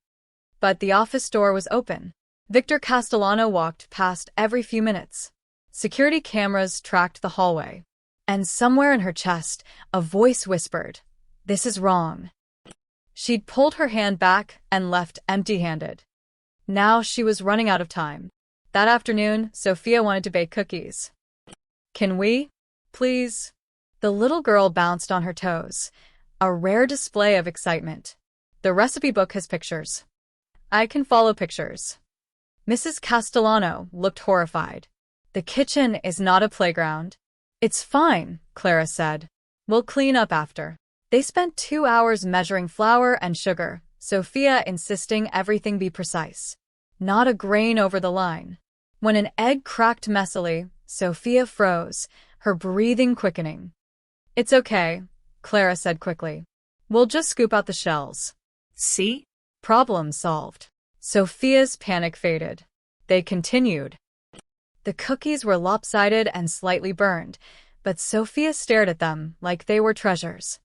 But the office door was open. Victor Castellano walked past every few minutes. Security cameras tracked the hallway. And somewhere in her chest, a voice whispered, "This is wrong." She'd pulled her hand back and left empty-handed. Now she was running out of time. That afternoon, Sophia wanted to bake cookies. "Can we? Please?" The little girl bounced on her toes, a rare display of excitement. "The recipe book has pictures. I can follow pictures." Mrs. Castellano looked horrified. "The kitchen is not a playground." "It's fine," Clara said. "We'll clean up after." They spent 2 hours measuring flour and sugar, Sophia insisting everything be precise. Not a grain over the line. When an egg cracked messily, Sophia froze, her breathing quickening. "It's okay," Clara said quickly. "We'll just scoop out the shells." See? Problem solved. Sophia's panic faded. They continued. The cookies were lopsided and slightly burned, but Sophia stared at them like they were treasures.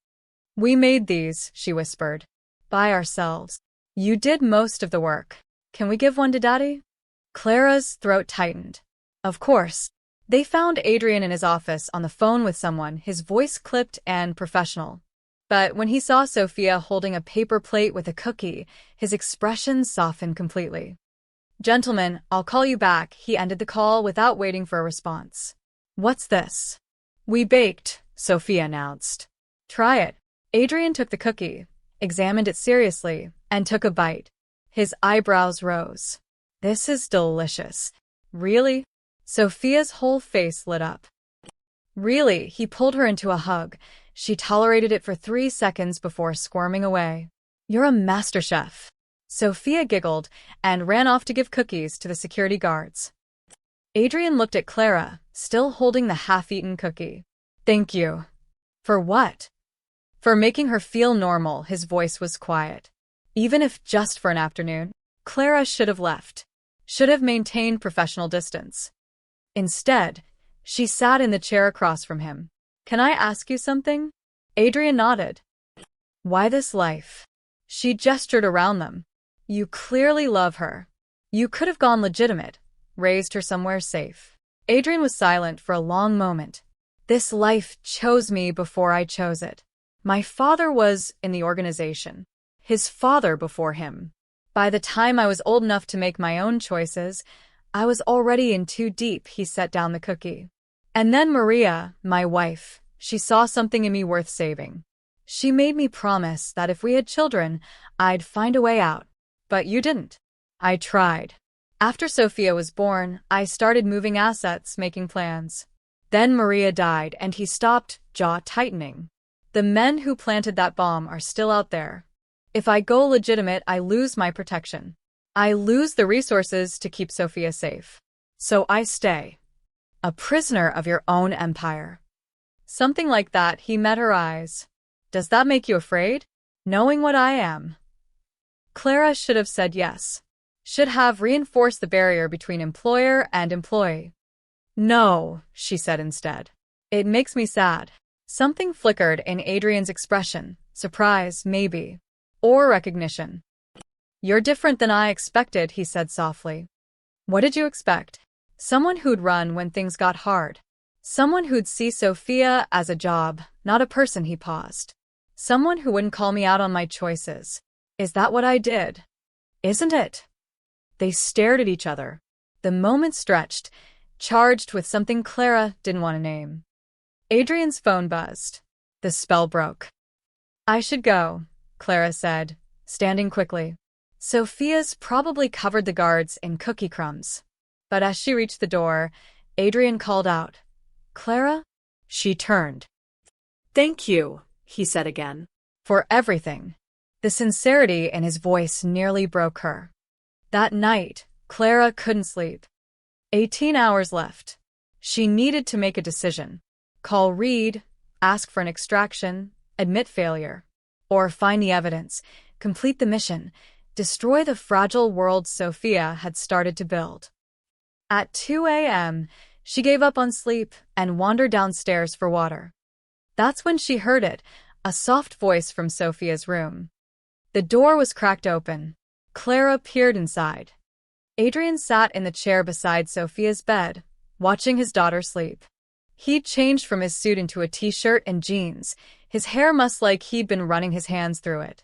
"We made these," she whispered. "By ourselves. You did most of the work. Can we give one to Daddy?" Clara's throat tightened. Of course. They found Adrian in his office on the phone with someone, his voice clipped and professional. But when he saw Sophia holding a paper plate with a cookie, his expression softened completely. "Gentlemen, I'll call you back," he ended the call without waiting for a response. "What's this?" "We baked," Sophia announced. "Try it." Adrian took the cookie, examined it seriously, and took a bite. His eyebrows rose. "This is delicious." "Really?" Sophia's whole face lit up. "Really?" He pulled her into a hug. She tolerated it for 3 seconds before squirming away. "You're a master chef." Sophia giggled and ran off to give cookies to the security guards. Adrian looked at Clara, still holding the half-eaten cookie. "Thank you." "For what?" "For making her feel normal," his voice was quiet. Even if just for an afternoon, Clara should have left. Should have maintained professional distance. Instead, she sat in the chair across from him. "Can I ask you something?" Adrian nodded. "Why this life?" She gestured around them. "You clearly love her. You could have gone legitimate, raised her somewhere safe." Adrian was silent for a long moment. "This life chose me before I chose it. My father was in the organization. His father before him. By the time I was old enough to make my own choices, I was already in too deep." He set down the cookie. "And then Maria, my wife, she saw something in me worth saving. She made me promise that if we had children, I'd find a way out. But you didn't." "I tried. After Sophia was born, I started moving assets, making plans. Then Maria died and he stopped, jaw tightening. The men who planted that bomb are still out there. If I go legitimate, I lose my protection. I lose the resources to keep Sophia safe. So I stay. A prisoner of your own empire." Something like that. He met her eyes. "Does that make you afraid? Knowing what I am?" Clara should have said yes. Should have reinforced the barrier between employer and employee. "No," she said instead. "It makes me sad." Something flickered in Adrian's expression. Surprise, maybe. Or recognition. "You're different than I expected," he said softly. "What did you expect?" "Someone who'd run when things got hard. Someone who'd see Sophia as a job, not a person." He paused. "Someone who wouldn't call me out on my choices. Is that what I did? Isn't it?" They stared at each other. The moment stretched, charged with something Clara didn't want to name. Adrian's phone buzzed. The spell broke. "I should go," Clara said, standing quickly. Sophia's probably covered the guards in cookie crumbs. But as she reached the door, Adrian called out, "Clara?" She turned. "Thank you," he said again. "For everything." The sincerity in his voice nearly broke her. That night, Clara couldn't sleep. 18 hours left. She needed to make a decision. Call Reed, ask for an extraction, admit failure, or find the evidence, complete the mission, destroy the fragile world Sophia had started to build. At 2 a.m., she gave up on sleep and wandered downstairs for water. That's when she heard it, a soft voice from Sophia's room. The door was cracked open. Clara peered inside. Adrian sat in the chair beside Sophia's bed, watching his daughter sleep. He'd changed from his suit into a t-shirt and jeans, his hair mussed like he'd been running his hands through it.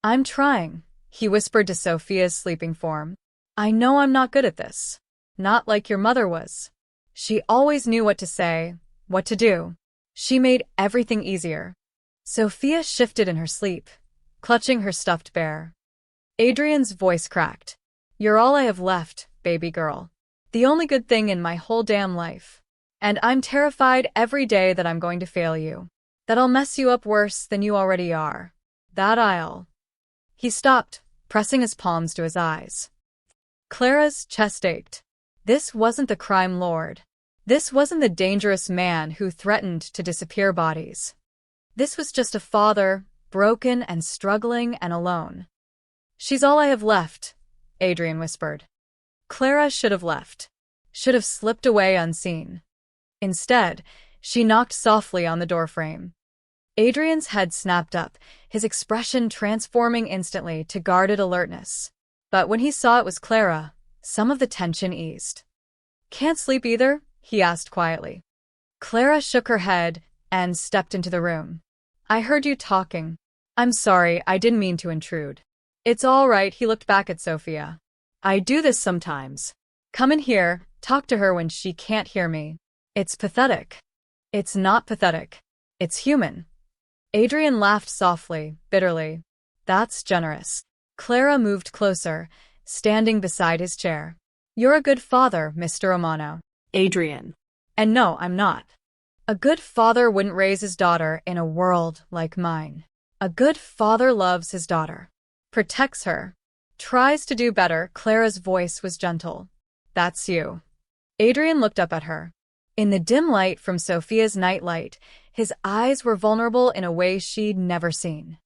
"I'm trying," he whispered to Sophia's sleeping form. "I know I'm not good at this. Not like your mother was. She always knew what to say, what to do. She made everything easier." Sophia shifted in her sleep, clutching her stuffed bear. Adrian's voice cracked. "You're all I have left, baby girl. The only good thing in my whole damn life. And I'm terrified every day that I'm going to fail you. That I'll mess you up worse than you already are. That I'll..." He stopped, pressing his palms to his eyes. Clara's chest ached. This wasn't the crime lord. This wasn't the dangerous man who threatened to disappear bodies. This was just a father, broken and struggling and alone. "She's all I have left," Adrian whispered. Clara should have left. Should have slipped away unseen. Instead, she knocked softly on the doorframe. Adrian's head snapped up, his expression transforming instantly to guarded alertness. But when he saw it was Clara, some of the tension eased. "Can't sleep either?" he asked quietly. Clara shook her head and stepped into the room. "I heard you talking. I'm sorry, I didn't mean to intrude." "It's all right," he looked back at Sophia. "I do this sometimes. Come in here, talk to her when she can't hear me. It's pathetic." "It's not pathetic. It's human." Adrian laughed softly, bitterly. "That's generous." Clara moved closer, standing beside his chair. "You're a good father, Mr. Romano." Adrian. "And no, I'm not. A good father wouldn't raise his daughter in a world like mine. A good father loves his daughter. Protects her. Tries to do better." Clara's voice was gentle. "That's you." Adrian looked up at her. In the dim light from Sophia's nightlight, his eyes were vulnerable in a way she'd never seen.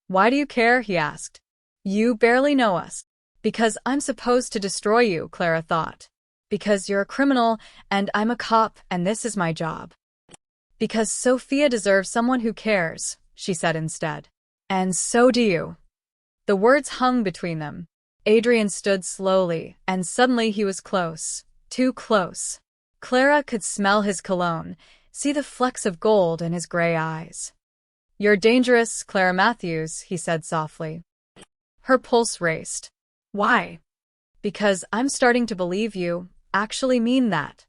"Why do you care?" he asked. "You barely know us." "Because I'm supposed to destroy you," Clara thought. "Because you're a criminal, and I'm a cop, and this is my job." "Because Sophia deserves someone who cares," she said instead. "And so do you." The words hung between them. Adrian stood slowly, and suddenly he was close. Too close. Clara could smell his cologne, see the flecks of gold in his gray eyes. "You're dangerous, Clara Matthews," he said softly. Her pulse raced. "Why?" "Because I'm starting to believe you actually mean that."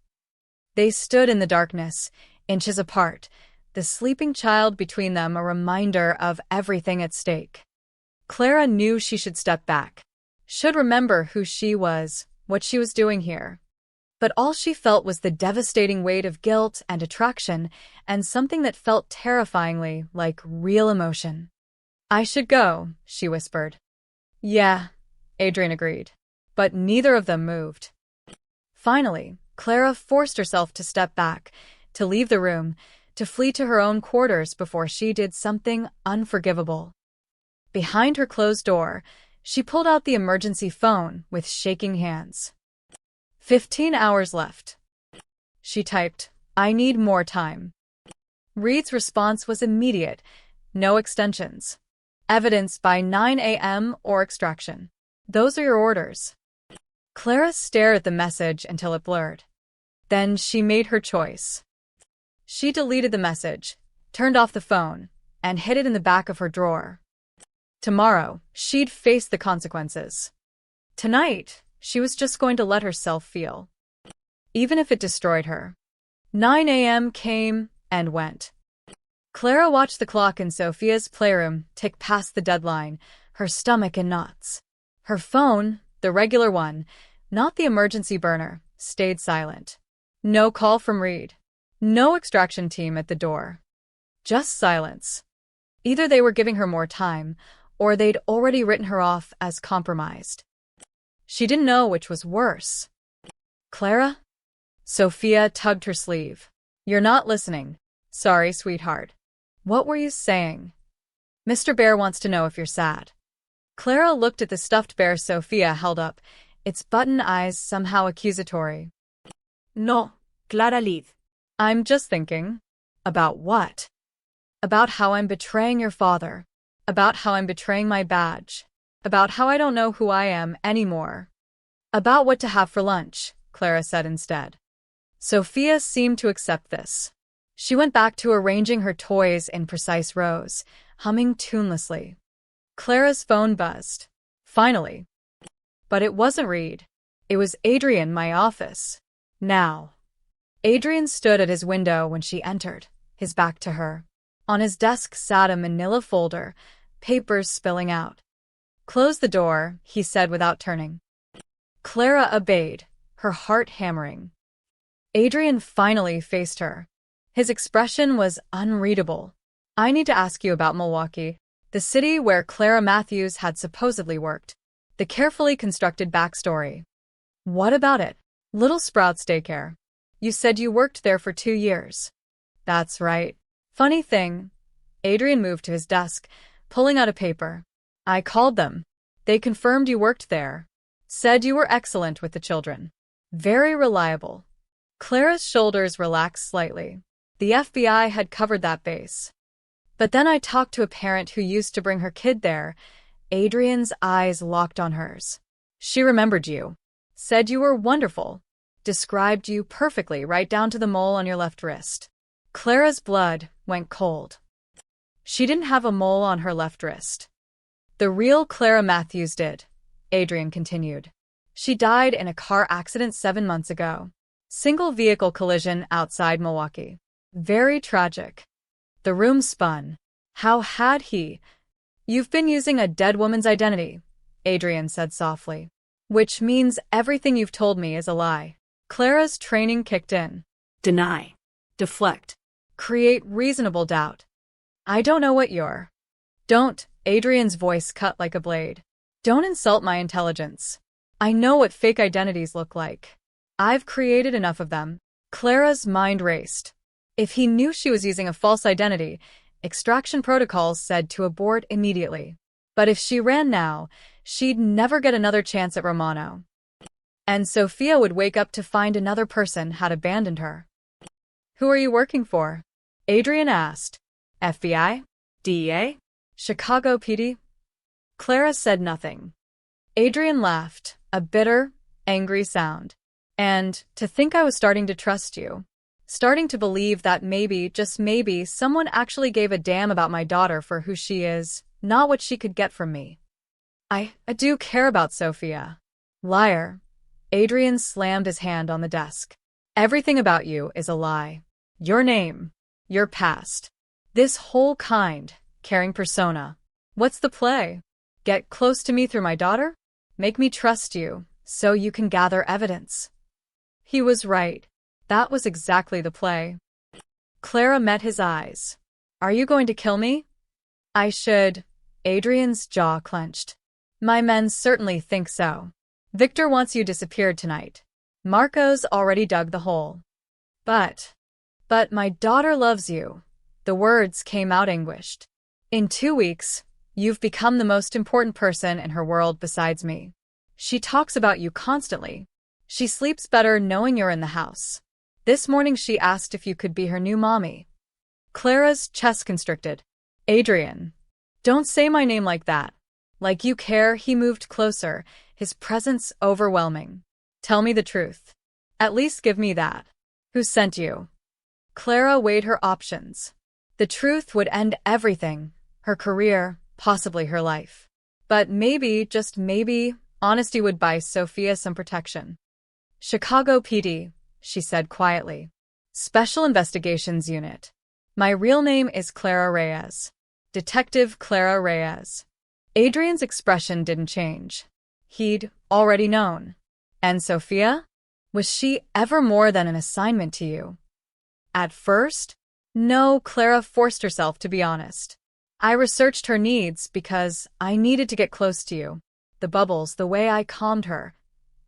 They stood in the darkness, inches apart, the sleeping child between them a reminder of everything at stake. Clara knew she should step back, should remember who she was, what she was doing here. But all she felt was the devastating weight of guilt and attraction, and something that felt terrifyingly like real emotion. "I should go," she whispered. "Yeah," Adrian agreed. But neither of them moved. Finally, Clara forced herself to step back, to leave the room, to flee to her own quarters before she did something unforgivable. Behind her closed door, she pulled out the emergency phone with shaking hands. 15 hours left. She typed, "I need more time." Reed's response was immediate, no extensions. "Evidence by 9 a.m. or extraction. Those are your orders." Clara stared at the message until it blurred. Then she made her choice. She deleted the message, turned off the phone, and hid it in the back of her drawer. Tomorrow, she'd face the consequences. Tonight, she was just going to let herself feel. Even if it destroyed her. 9 a.m. came and went. Clara watched the clock in Sophia's playroom tick past the deadline, her stomach in knots. Her phone, the regular one, not the emergency burner, stayed silent. No call from Reed. No extraction team at the door. Just silence. Either they were giving her more time, or they'd already written her off as compromised. She didn't know which was worse. "Clara?" Sophia tugged her sleeve. "You're not listening." "Sorry, sweetheart." "What were you saying?" "Mr. Bear wants to know if you're sad." Clara looked at the stuffed bear Sophia held up, its button eyes somehow accusatory. No, Clara, leave. I'm just thinking. About what? About how I'm betraying your father. About how I'm betraying my badge. About how I don't know who I am anymore. About what to have for lunch, Clara said instead. Sophia seemed to accept this. She went back to arranging her toys in precise rows, humming tunelessly. Clara's phone buzzed. Finally. But it wasn't Reed. It was Adrian, my office. Now. Adrian stood at his window when she entered, his back to her. On his desk sat a manila folder, papers spilling out. Close the door, he said without turning. Clara obeyed, her heart hammering. Adrian finally faced her. His expression was unreadable. I need to ask you about Milwaukee, the city where Clara Matthews had supposedly worked. The carefully constructed backstory. What about it? Little Sprouts Daycare. You said you worked there for 2 years. That's right. Funny thing. Adrian moved to his desk, pulling out a paper. I called them. They confirmed you worked there. Said you were excellent with the children. Very reliable. Clara's shoulders relaxed slightly. The FBI had covered that base. But then I talked to a parent who used to bring her kid there. Adrian's eyes locked on hers. She remembered you. Said you were wonderful. Described you perfectly right down to the mole on your left wrist. Clara's blood went cold. She didn't have a mole on her left wrist. The real Clara Matthews did, Adrian continued. She died in a car accident 7 months ago. Single vehicle collision outside Milwaukee. Very tragic. The room spun. How had he? You've been using a dead woman's identity, Adrian said softly. Which means everything you've told me is a lie. Clara's training kicked in. Deny. Deflect. Create reasonable doubt. I don't know what you're. Don't, Adrian's voice cut like a blade. Don't insult my intelligence. I know what fake identities look like. I've created enough of them. Clara's mind raced. If he knew she was using a false identity, extraction protocols said to abort immediately. But if she ran now, she'd never get another chance at Romano. And Sophia would wake up to find another person had abandoned her. Who are you working for? Adrian asked. FBI? DEA? Chicago PD? Clara said nothing. Adrian laughed, a bitter, angry sound. And to think I was starting to trust you. Starting to believe that maybe, just maybe, someone actually gave a damn about my daughter for who she is, not what she could get from me. I do care about Sophia. Liar. Adrian slammed his hand on the desk. Everything about you is a lie. Your name. Your past. This whole kind, caring persona. What's the play? Get close to me through my daughter? Make me trust you, so you can gather evidence. He was right. That was exactly the play. Clara met his eyes. Are you going to kill me? I should. Adrian's jaw clenched. My men certainly think so. Victor wants you disappeared tonight. Marco's already dug the hole. But my daughter loves you. The words came out anguished. In 2 weeks, you've become the most important person in her world besides me. She talks about you constantly. She sleeps better knowing you're in the house. This morning she asked if you could be her new mommy. Clara's chest constricted. Adrian. Don't say my name like that. Like you care. He moved closer, his presence overwhelming. Tell me the truth. At least give me that. Who sent you? Clara weighed her options. The truth would end everything, her career, possibly her life. But maybe, just maybe, honesty would buy Sophia some protection. Chicago PD, she said quietly. Special Investigations Unit. My real name is Clara Reyes. Detective Clara Reyes. Adrian's expression didn't change. He'd already known. And Sophia? Was she ever more than an assignment to you? At first? No, Clara forced herself to be honest. I researched her needs because I needed to get close to you. The bubbles, the way I calmed her.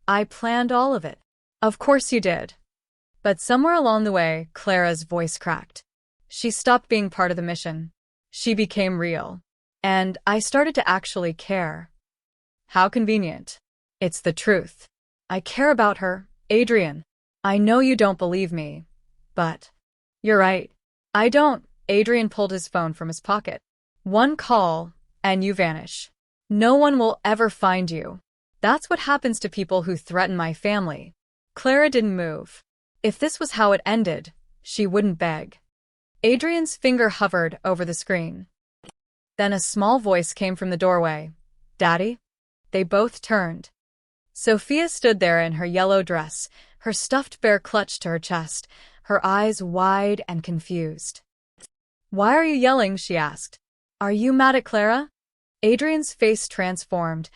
I planned all of it. Of course you did. But somewhere along the way, Clara's voice cracked. She stopped being part of the mission. She became real. And I started to actually care. How convenient. It's the truth. I care about her, Adrian. I know you don't believe me, but you're right. I don't. Adrian pulled his phone from his pocket. One call, and you vanish. No one will ever find you. That's what happens to people who threaten my family. Clara didn't move. If this was how it ended, she wouldn't beg. Adrian's finger hovered over the screen. Then a small voice came from the doorway. Daddy? They both turned. Sophia stood there in her yellow dress, her stuffed bear clutched to her chest, her eyes wide and confused. Why are you yelling? She asked. Are you mad at Clara? Adrian's face transformed,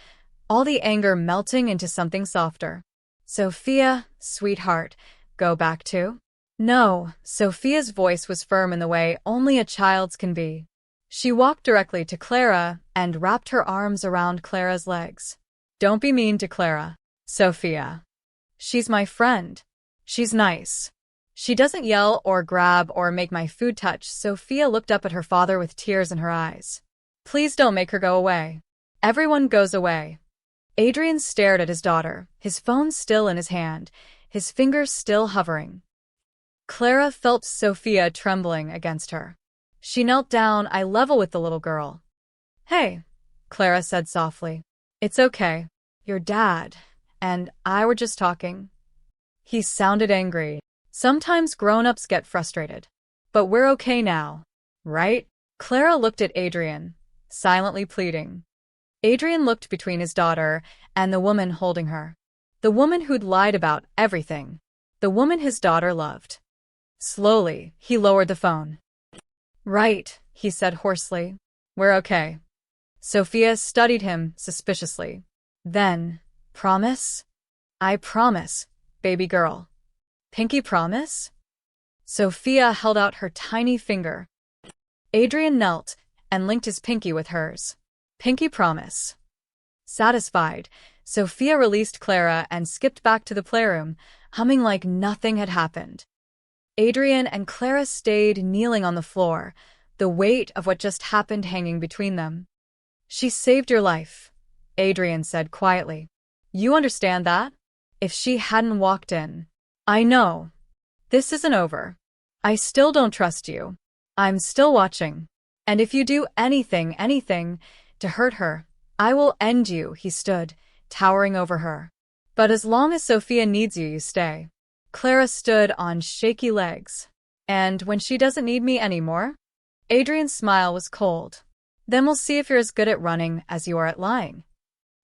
all the anger melting into something softer. Sophia, sweetheart, go back to? No, Sophia's voice was firm in the way only a child's can be. She walked directly to Clara and wrapped her arms around Clara's legs. Don't be mean to Clara, Sophia. She's my friend. She's nice. She doesn't yell or grab or make my food touch. Sophia looked up at her father with tears in her eyes. Please don't make her go away. Everyone goes away. Adrian stared at his daughter, his phone still in his hand, his fingers still hovering. Clara felt Sophia trembling against her. She knelt down, eye level with the little girl. Hey, Clara said softly. It's okay. Your dad and I were just talking. He sounded angry. Sometimes grown-ups get frustrated. But we're okay now, right? Clara looked at Adrian, silently pleading. Adrian looked between his daughter and the woman holding her. The woman who'd lied about everything. The woman his daughter loved. Slowly, he lowered the phone. Right, he said hoarsely. We're okay. Sophia studied him suspiciously. Then, promise? I promise, baby girl. Pinky promise? Sophia held out her tiny finger. Adrian knelt and linked his pinky with hers. Pinky promise. Satisfied, Sophia released Clara and skipped back to the playroom, humming like nothing had happened. Adrian and Clara stayed kneeling on the floor, the weight of what just happened hanging between them. She saved your life, Adrian said quietly. You understand that? If she hadn't walked in. I know. This isn't over. I still don't trust you. I'm still watching. And if you do anything to hurt her, I will end you. He stood, towering over her. But as long as Sophia needs you, you stay. Clara stood on shaky legs. And when she doesn't need me anymore? Adrian's smile was cold. Then we'll see if you're as good at running as you are at lying.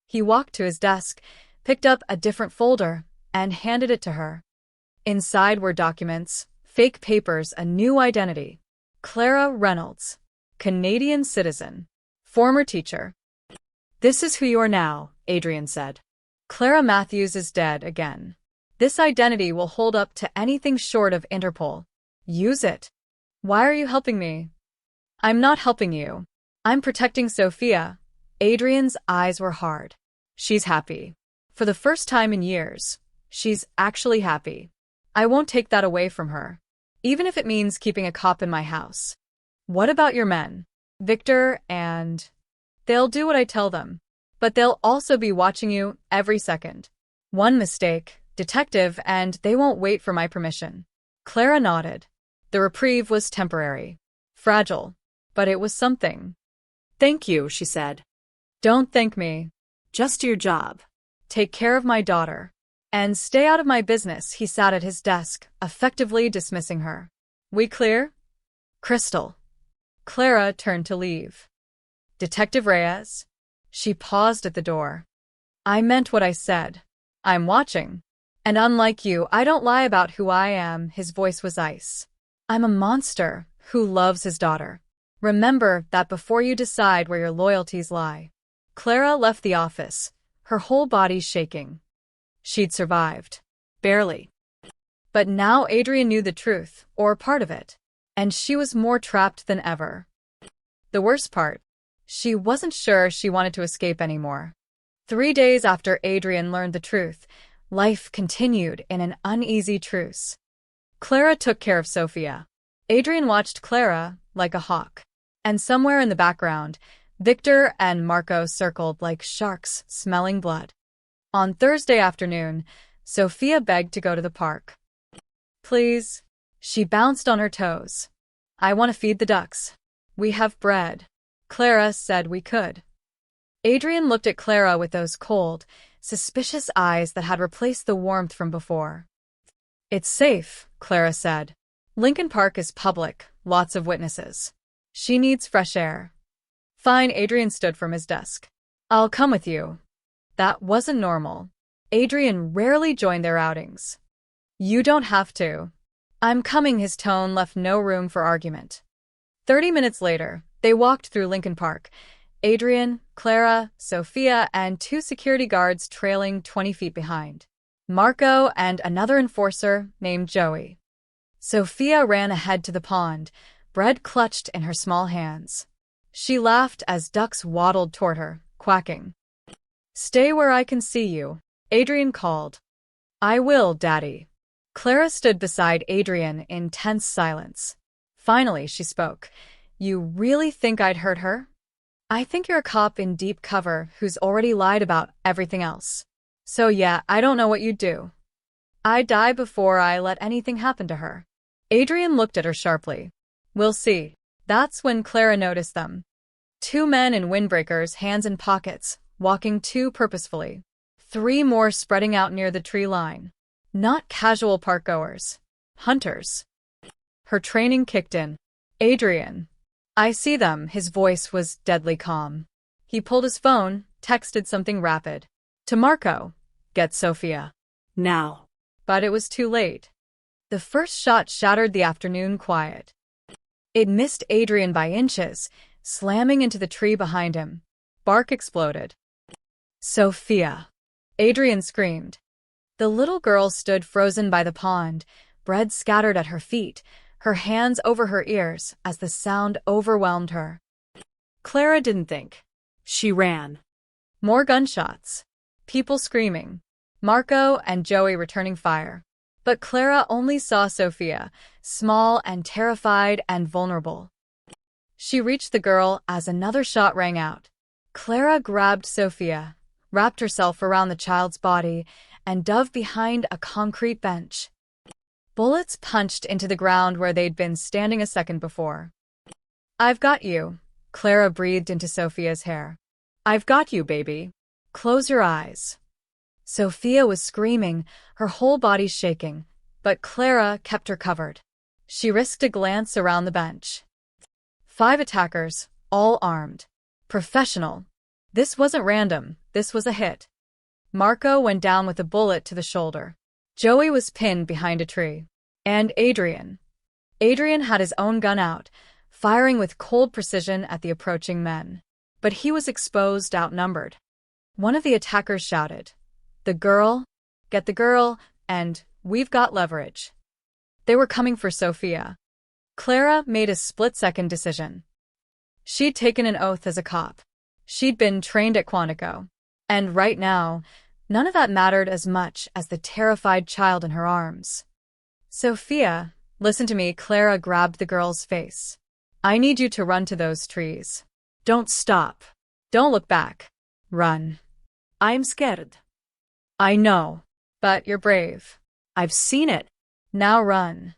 He walked to his desk, picked up a different folder, and handed it to her. Inside were documents, fake papers, a new identity. Clara Reynolds, Canadian citizen, former teacher. This is who you are now, Adrian said. Clara Matthews is dead again. This identity will hold up to anything short of Interpol. Use it. Why are you helping me? I'm not helping you. I'm protecting Sophia. Adrian's eyes were hard. She's happy. For the first time in years, she's actually happy. I won't take that away from her, even if it means keeping a cop in my house. What about your men? Victor and... They'll do what I tell them, but they'll also be watching you every second. One mistake, detective, and they won't wait for my permission. Clara nodded. The reprieve was temporary. Fragile, but it was something. Thank you, she said. Don't thank me. Just your job. Take care of my daughter. And stay out of my business. He sat at his desk, effectively dismissing her. We clear? Crystal. Clara turned to leave. Detective Reyes? She paused at the door. I meant what I said. I'm watching. And unlike you, I don't lie about who I am. His voice was ice. I'm a monster who loves his daughter. Remember that before you decide where your loyalties lie. Clara left the office, her whole body shaking. She'd survived. Barely. But now Adrian knew the truth, or part of it, and she was more trapped than ever. The worst part, she wasn't sure she wanted to escape anymore. 3 days after Adrian learned the truth, life continued in an uneasy truce. Clara took care of Sophia. Adrian watched Clara like a hawk. And somewhere in the background, Victor and Marco circled like sharks smelling blood. On Thursday afternoon, Sophia begged to go to the park. Please. She bounced on her toes. I want to feed the ducks. We have bread. Clara said we could. Adrian looked at Clara with those cold, suspicious eyes that had replaced the warmth from before. It's safe, Clara said. Lincoln Park is public, lots of witnesses. She needs fresh air. Fine, Adrian stood from his desk. I'll come with you. That wasn't normal. Adrian rarely joined their outings. You don't have to. I'm coming. His tone left no room for argument. 30 minutes later, they walked through Lincoln Park. Adrian, Clara, Sophia, and 2 security guards trailing 20 feet behind. Marco and another enforcer named Joey. Sophia ran ahead to the pond, bread clutched in her small hands. She laughed as ducks waddled toward her, quacking. Stay where I can see you, Adrian called. I will, Daddy. Clara stood beside Adrian in tense silence. Finally, she spoke. You really think I'd hurt her? I think you're a cop in deep cover who's already lied about everything else. So yeah, I don't know what you'd do. I'd die before I let anything happen to her. Adrian looked at her sharply. We'll see. That's when Clara noticed them. 2 men in windbreakers, hands in pockets, walking too purposefully. 3 more spreading out near the tree line. Not casual parkgoers. Hunters. Her training kicked in. Adrian. I see them. His voice was deadly calm. He pulled his phone, texted something rapid. To Marco. Get Sophia. Now. But it was too late. The first shot shattered the afternoon quiet. It missed Adrian by inches, slamming into the tree behind him. Bark exploded. Sophia. Adrian screamed. The little girl stood frozen by the pond, bread scattered at her feet, her hands over her ears as the sound overwhelmed her. Clara didn't think. She ran. More gunshots. People screaming. Marco and Joey returning fire. But Clara only saw Sophia, small and terrified and vulnerable. She reached the girl as another shot rang out. Clara grabbed Sophia, wrapped herself around the child's body, and dove behind a concrete bench. Bullets punched into the ground where they'd been standing a second before. I've got you, Clara breathed into Sophia's hair. I've got you, baby. Close your eyes. Sophia was screaming, her whole body shaking, but Clara kept her covered. She risked a glance around the bench. 5 attackers, all armed. Professional. This wasn't random, this was a hit. Marco went down with a bullet to the shoulder. Joey was pinned behind a tree. And Adrian. Adrian had his own gun out, firing with cold precision at the approaching men. But he was exposed, outnumbered. One of the attackers shouted, "The girl, get the girl, and we've got leverage." They were coming for Sophia. Clara made a split-second decision. She'd taken an oath as a cop. She'd been trained at Quantico. And right now, none of that mattered as much as the terrified child in her arms. Sophia, listen to me, Clara grabbed the girl's face. I need you to run to those trees. Don't stop. Don't look back. Run. I'm scared. I know, but you're brave. I've seen it. Now run.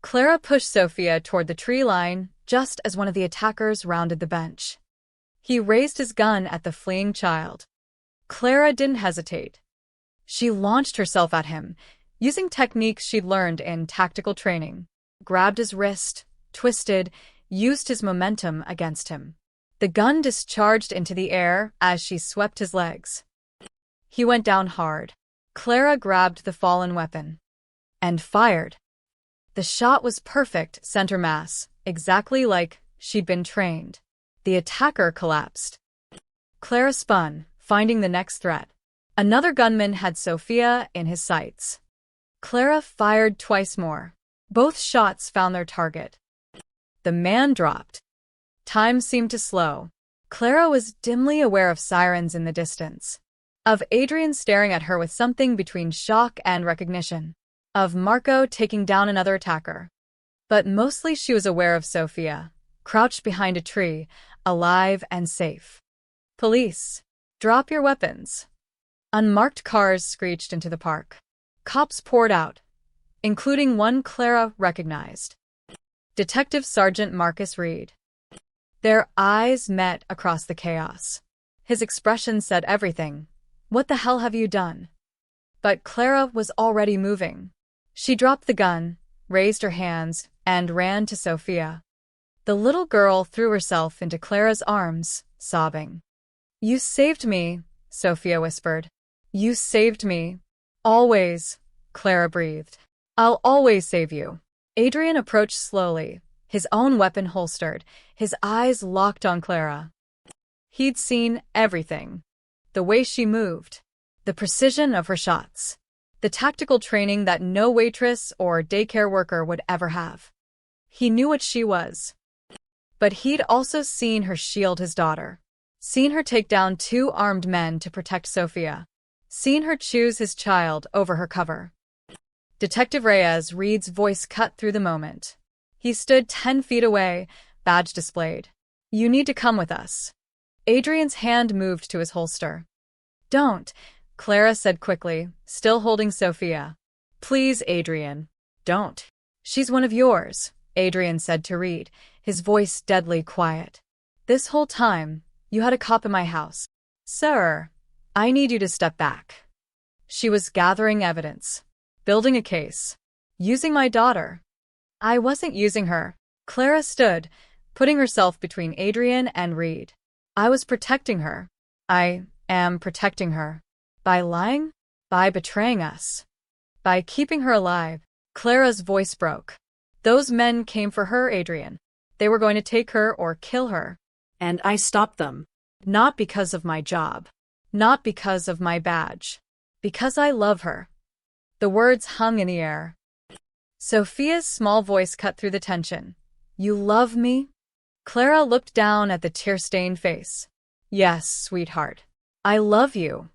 Clara pushed Sophia toward the tree line just as one of the attackers rounded the bench. He raised his gun at the fleeing child. Clara didn't hesitate. She launched herself at him, using techniques she'd learned in tactical training. Grabbed his wrist, twisted, used his momentum against him. The gun discharged into the air as she swept his legs. He went down hard. Clara grabbed the fallen weapon and fired. The shot was perfect, center mass, exactly like she'd been trained. The attacker collapsed. Clara spun, finding the next threat. Another gunman had Sophia in his sights. Clara fired twice more. Both shots found their target. The man dropped. Time seemed to slow. Clara was dimly aware of sirens in the distance. Of Adrian staring at her with something between shock and recognition. Of Marco taking down another attacker. But mostly she was aware of Sophia, crouched behind a tree, alive and safe. Police, drop your weapons. Unmarked cars screeched into the park. Cops poured out, including one Clara recognized. Detective Sergeant Marcus Reed. Their eyes met across the chaos. His expression said everything. What the hell have you done? But Clara was already moving. She dropped the gun, raised her hands, and ran to Sophia. The little girl threw herself into Clara's arms, sobbing. You saved me, Sophia whispered. You saved me. Always, Clara breathed. I'll always save you. Adrian approached slowly, his own weapon holstered, his eyes locked on Clara. He'd seen everything. The way she moved, the precision of her shots, the tactical training that no waitress or daycare worker would ever have. He knew what she was. But he'd also seen her shield his daughter, seen her take down 2 armed men to protect Sophia, seen her choose his child over her cover. Detective Reed's voice cut through the moment. He stood 10 feet away, badge displayed. You need to come with us. Adrian's hand moved to his holster. Don't, Clara said quickly, still holding Sophia. Please, Adrian. Don't. She's one of yours, Adrian said to Reed, his voice deadly quiet. This whole time, you had a cop in my house. Sir, I need you to step back. She was gathering evidence, building a case, using my daughter. I wasn't using her. Clara stood, putting herself between Adrian and Reed. I was protecting her. I am protecting her. By lying? By betraying us. By keeping her alive. Clara's voice broke. Those men came for her, Adrian. They were going to take her or kill her. And I stopped them. Not because of my job. Not because of my badge. Because I love her. The words hung in the air. Sophia's small voice cut through the tension. You love me? Clara looked down at the tear-stained face. Yes, sweetheart. I love you.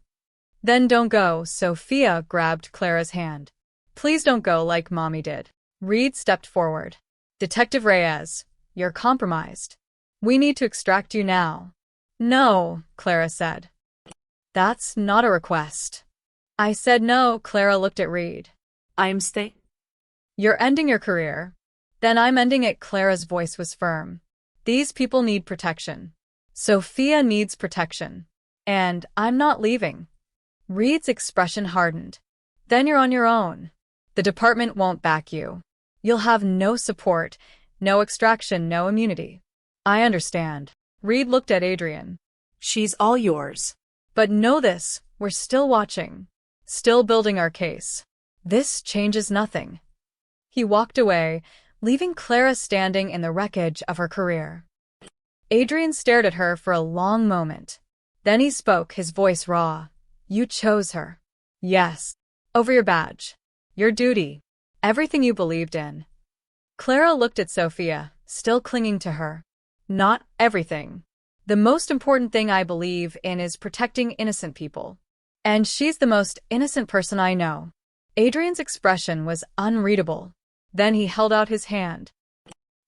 Then don't go, Sophia grabbed Clara's hand. Please don't go like Mommy did. Reed stepped forward. Detective Reyes, you're compromised. We need to extract you now. No, Clara said. That's not a request. I said no, Clara looked at Reed. I'm staying. You're ending your career. Then I'm ending it, Clara's voice was firm. These people need protection. Sophia needs protection. And I'm not leaving. Reed's expression hardened. Then you're on your own. The department won't back you. You'll have no support, no extraction, no immunity. I understand. Reed looked at Adrian. She's all yours. But know this, we're still watching. Still building our case. This changes nothing. He walked away, leaving Clara standing in the wreckage of her career. Adrian stared at her for a long moment. Then he spoke, his voice raw. You chose her. Yes. Over your badge. Your duty. Everything you believed in. Clara looked at Sophia, still clinging to her. Not everything. The most important thing I believe in is protecting innocent people. And she's the most innocent person I know. Adrian's expression was unreadable. Then he held out his hand.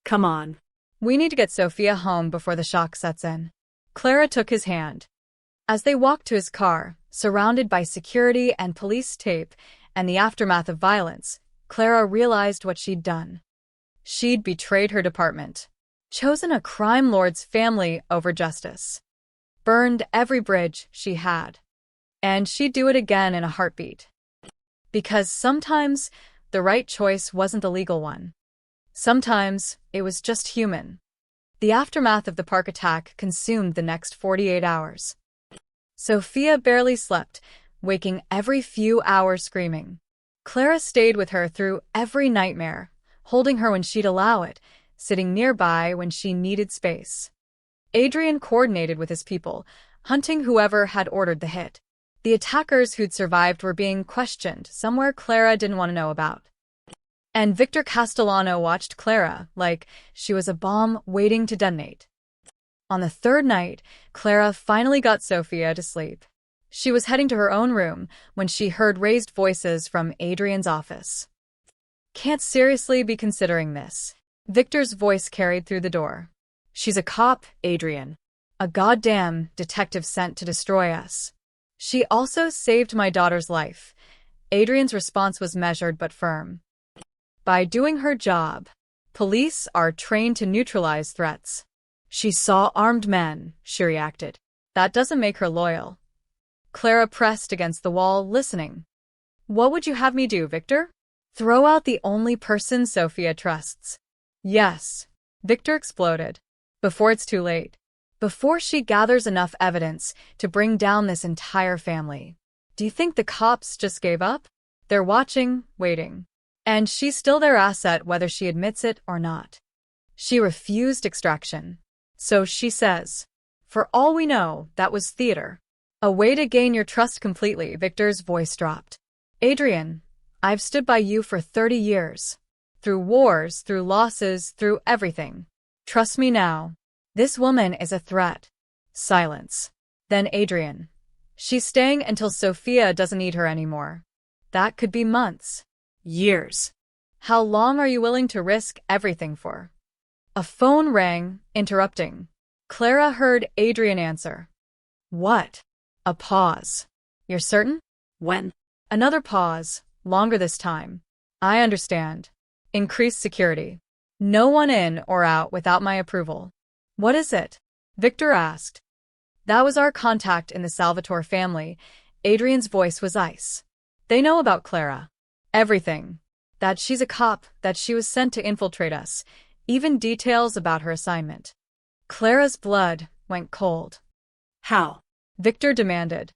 Come on. We need to get Sophia home before the shock sets in. Clara took his hand. As they walked to his car, surrounded by security and police tape and the aftermath of violence, Clara realized what she'd done. She'd betrayed her department, chosen a crime lord's family over justice, burned every bridge she had. And she'd do it again in a heartbeat. Because sometimes the right choice wasn't the legal one. Sometimes it was just human. The aftermath of the park attack consumed the next 48 hours. Sophia barely slept, waking every few hours screaming. Clara stayed with her through every nightmare, holding her when she'd allow it, sitting nearby when she needed space. Adrian coordinated with his people, hunting whoever had ordered the hit. The attackers who'd survived were being questioned, somewhere Clara didn't want to know about. And Victor Castellano watched Clara like she was a bomb waiting to detonate. On the 3rd night, Clara finally got Sophia to sleep. She was heading to her own room when she heard raised voices from Adrian's office. Can't seriously be considering this. Victor's voice carried through the door. She's a cop, Adrian. A goddamn detective sent to destroy us. She also saved my daughter's life. Adrian's response was measured but firm. By doing her job, police are trained to neutralize threats. She saw armed men, she reacted. That doesn't make her loyal. Clara pressed against the wall, listening. What would you have me do, Victor? Throw out the only person Sophia trusts. Yes, Victor exploded. Before it's too late. Before she gathers enough evidence to bring down this entire family. Do you think the cops just gave up? They're watching, waiting. And she's still their asset whether she admits it or not. She refused extraction. So she says, for all we know, that was theater. A way to gain your trust completely. Victor's voice dropped. Adrian, I've stood by you for 30 years. Through wars, through losses, through everything. Trust me now. This woman is a threat. Silence. Then Adrian. She's staying until Sophia doesn't need her anymore. That could be months. Years. How long are you willing to risk everything for? A phone rang, interrupting. Clara heard Adrian answer. What? A pause. You're certain? When? Another pause, longer this time. I understand. Increased security. No one in or out without my approval. What is it? Victor asked. That was our contact in the Salvatore family. Adrian's voice was ice. They know about Clara. Everything. That she's a cop, that she was sent to infiltrate us. Even details about her assignment. Clara's blood went cold. How? Victor demanded.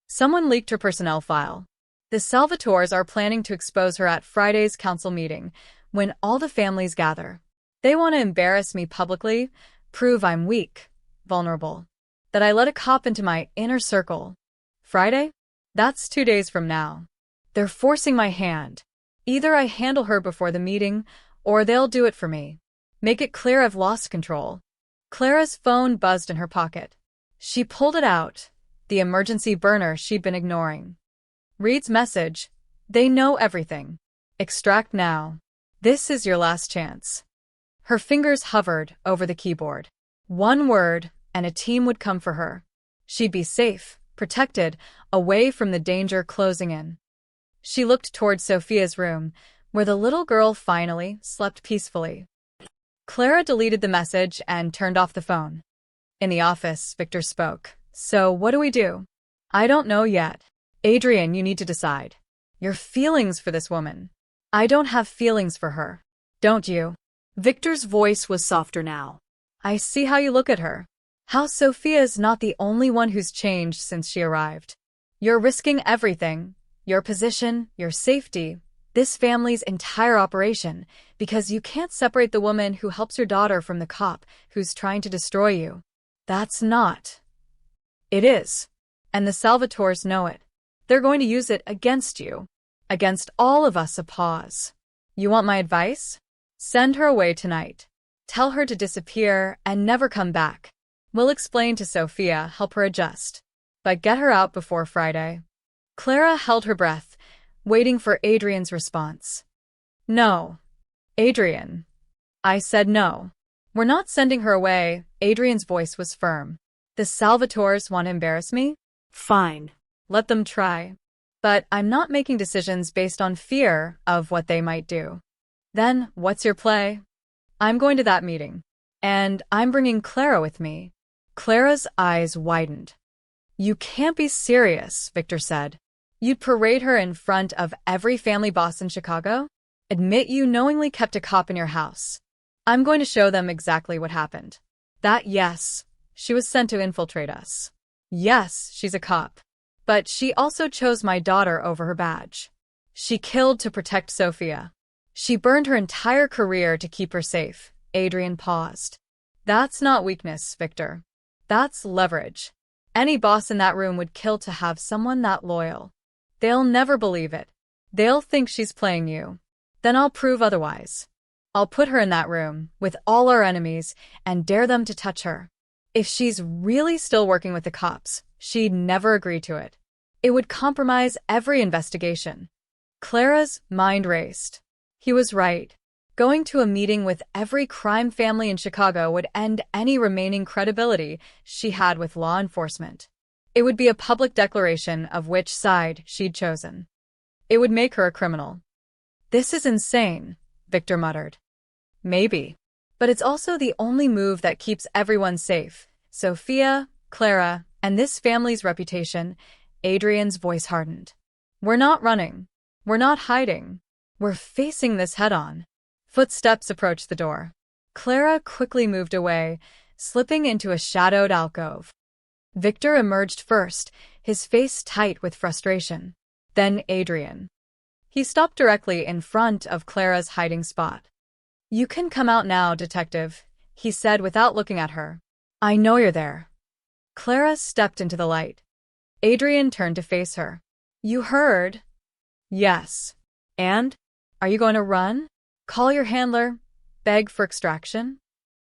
Someone leaked her personnel file. The Salvatores are planning to expose her at Friday's council meeting, when all the families gather. They want to embarrass me publicly, prove I'm weak, vulnerable. That I let a cop into my inner circle. Friday? That's 2 days from now. They're forcing my hand. Either I handle her before the meeting, or they'll do it for me. Make it clear I've lost control. Clara's phone buzzed in her pocket. She pulled it out, the emergency burner she'd been ignoring. Reed's message. They know everything. Extract now. This is your last chance. Her fingers hovered over the keyboard. One word, and a team would come for her. She'd be safe, protected, away from the danger closing in. She looked toward Sophia's room, where the little girl finally slept peacefully. Clara deleted the message and turned off the phone. In the office, Victor spoke. So what do we do? I don't know yet. Adrian, you need to decide. Your feelings for this woman. I don't have feelings for her. Don't you? Victor's voice was softer now. I see how you look at her. How Sophia's not the only one who's changed since she arrived. You're risking everything. Your position, your safety, this family's entire operation, because you can't separate the woman who helps your daughter from the cop who's trying to destroy you. That's not. It is. And the Salvatores know it. They're going to use it against you. Against all of us. A pause. You want my advice? Send her away tonight. Tell her to disappear and never come back. We'll explain to Sophia, help her adjust. But get her out before Friday. Clara held her breath, waiting for Adrian's response. No. Adrian. I said no. We're not sending her away. Adrian's voice was firm. The Salvatores want to embarrass me? Fine. Let them try. But I'm not making decisions based on fear of what they might do. Then, what's your play? I'm going to that meeting. And I'm bringing Clara with me. Clara's eyes widened. You can't be serious, Victor said. You'd parade her in front of every family boss in Chicago? Admit you knowingly kept a cop in your house. I'm going to show them exactly what happened. That yes, she was sent to infiltrate us. Yes, she's a cop. But she also chose my daughter over her badge. She killed to protect Sophia. She burned her entire career to keep her safe. Adrian paused. That's not weakness, Victor. That's leverage. Any boss in that room would kill to have someone that loyal. They'll never believe it. They'll think she's playing you. Then I'll prove otherwise. I'll put her in that room, with all our enemies, and dare them to touch her. If she's really still working with the cops, she'd never agree to it. It would compromise every investigation. Clara's mind raced. He was right. Going to a meeting with every crime family in Chicago would end any remaining credibility she had with law enforcement. It would be a public declaration of which side she'd chosen. It would make her a criminal. This is insane, Victor muttered. Maybe. But it's also the only move that keeps everyone safe. Sophia, Clara, and this family's reputation. Adrian's voice hardened. We're not running. We're not hiding. We're facing this head-on. Footsteps approached the door. Clara quickly moved away, slipping into a shadowed alcove. Victor emerged first, his face tight with frustration. Then Adrian. He stopped directly in front of Clara's hiding spot. You can come out now, detective, he said without looking at her. I know you're there. Clara stepped into the light. Adrian turned to face her. You heard? Yes. And? Are you going to run? Call your handler? Beg for extraction?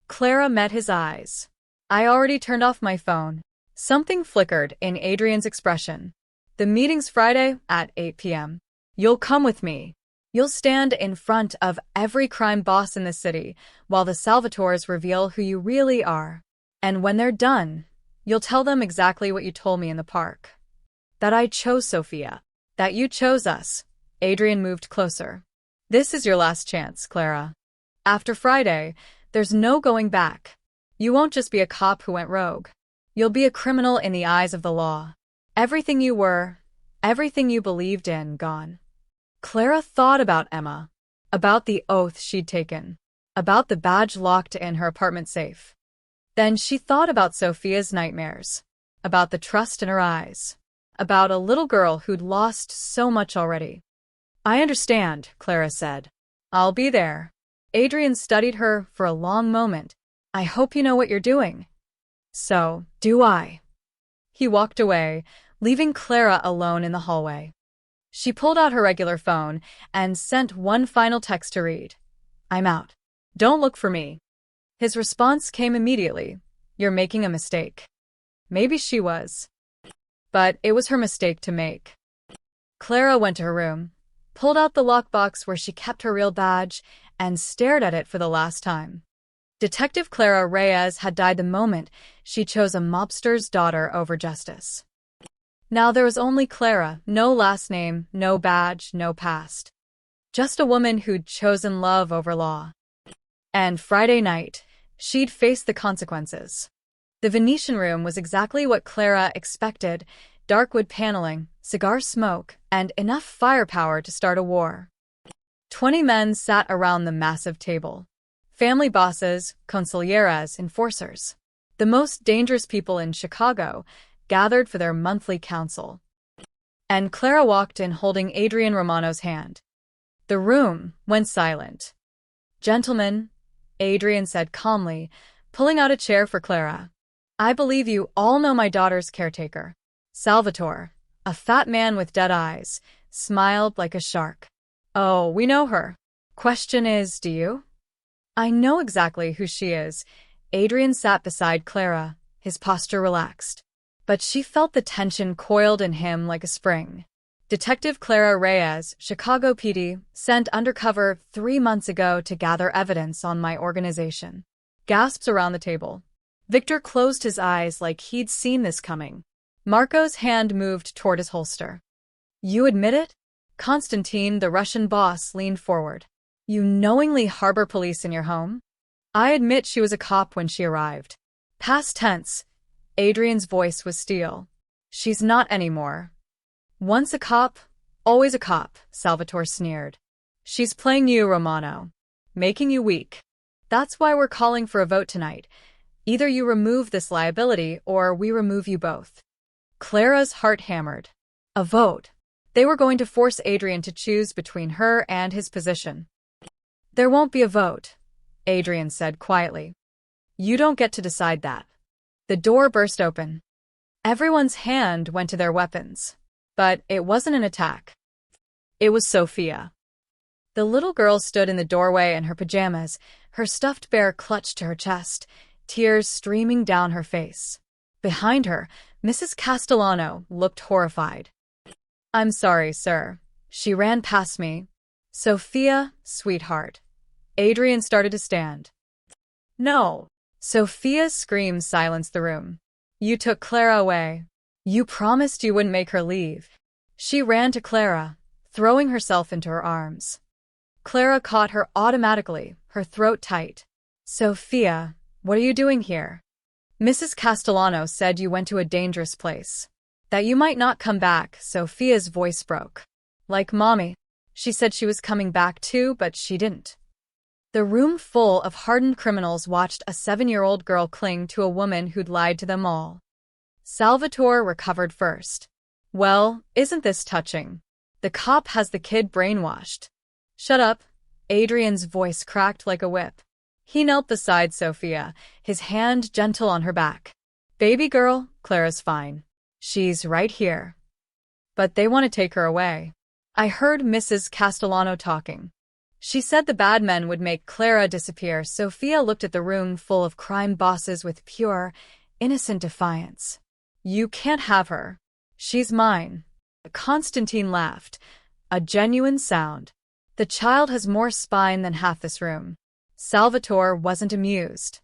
Clara met his eyes. I already turned off my phone. Something flickered in Adrian's expression. The meeting's Friday at 8 p.m. You'll come with me. You'll stand in front of every crime boss in the city while the Salvatores reveal who you really are. And when they're done, you'll tell them exactly what you told me in the park. That I chose Sophia. That you chose us. Adrian moved closer. This is your last chance, Clara. After Friday, there's no going back. You won't just be a cop who went rogue. You'll be a criminal in the eyes of the law. Everything you were, everything you believed in, gone. Clara thought about Emma, about the oath she'd taken, about the badge locked in her apartment safe. Then she thought about Sophia's nightmares, about the trust in her eyes, about a little girl who'd lost so much already. I understand, Clara said. I'll be there. Adrian studied her for a long moment. I hope you know what you're doing. So, do I. He walked away, leaving Clara alone in the hallway. She pulled out her regular phone and sent one final text to read. I'm out. Don't look for me. His response came immediately. You're making a mistake. Maybe she was. But it was her mistake to make. Clara went to her room, pulled out the lockbox where she kept her real badge, and stared at it for the last time. Detective Clara Reyes had died the moment she chose a mobster's daughter over justice. Now there was only Clara, no last name, no badge, no past. Just a woman who'd chosen love over law. And Friday night, she'd face the consequences. The Venetian room was exactly what Clara expected: dark wood paneling, cigar smoke, and enough firepower to start a war. 20 men sat around the massive table. Family bosses, consiglieras, enforcers. The most dangerous people in Chicago gathered for their monthly council. And Clara walked in holding Adrian Romano's hand. The room went silent. Gentlemen, Adrian said calmly, pulling out a chair for Clara. I believe you all know my daughter's caretaker. Salvatore, a fat man with dead eyes, smiled like a shark. Oh, we know her. Question is, do you? I know exactly who she is. Adrian sat beside Clara, his posture relaxed. But she felt the tension coiled in him like a spring. Detective Clara Reyes, Chicago PD, sent undercover 3 months ago to gather evidence on my organization. Gasps around the table. Victor closed his eyes like he'd seen this coming. Marco's hand moved toward his holster. You admit it? Konstantin, the Russian boss, leaned forward. You knowingly harbor police in your home? I admit she was a cop when she arrived. Past tense. Adrian's voice was steel. She's not anymore. Once a cop, always a cop, Salvatore sneered. She's playing you, Romano. Making you weak. That's why we're calling for a vote tonight. Either you remove this liability or we remove you both. Clara's heart hammered. A vote. They were going to force Adrian to choose between her and his position. There won't be a vote, Adrian said quietly. You don't get to decide that. The door burst open. Everyone's hand went to their weapons. But it wasn't an attack. It was Sophia. The little girl stood in the doorway in her pajamas, her stuffed bear clutched to her chest, tears streaming down her face. Behind her, Mrs. Castellano looked horrified. I'm sorry, sir. She ran past me. Sophia, sweetheart. Adrian started to stand. No. Sophia's screams silenced the room. You took Clara away. You promised you wouldn't make her leave. She ran to Clara, throwing herself into her arms. Clara caught her automatically, her throat tight. Sophia, what are you doing here? Mrs. Castellano said you went to a dangerous place. That you might not come back. Sophia's voice broke. Like Mommy. She said she was coming back too, but she didn't. The room full of hardened criminals watched a 7-year-old girl cling to a woman who'd lied to them all. Salvatore recovered first. Well, isn't this touching? The cop has the kid brainwashed. Shut up. Adrian's voice cracked like a whip. He knelt beside Sophia, his hand gentle on her back. Baby girl, Clara's fine. She's right here. But they want to take her away. I heard Mrs. Castellano talking. She said the bad men would make Clara disappear. Sophia looked at the room full of crime bosses with pure, innocent defiance. You can't have her. She's mine. Constantine laughed. A genuine sound. The child has more spine than half this room. Salvatore wasn't amused.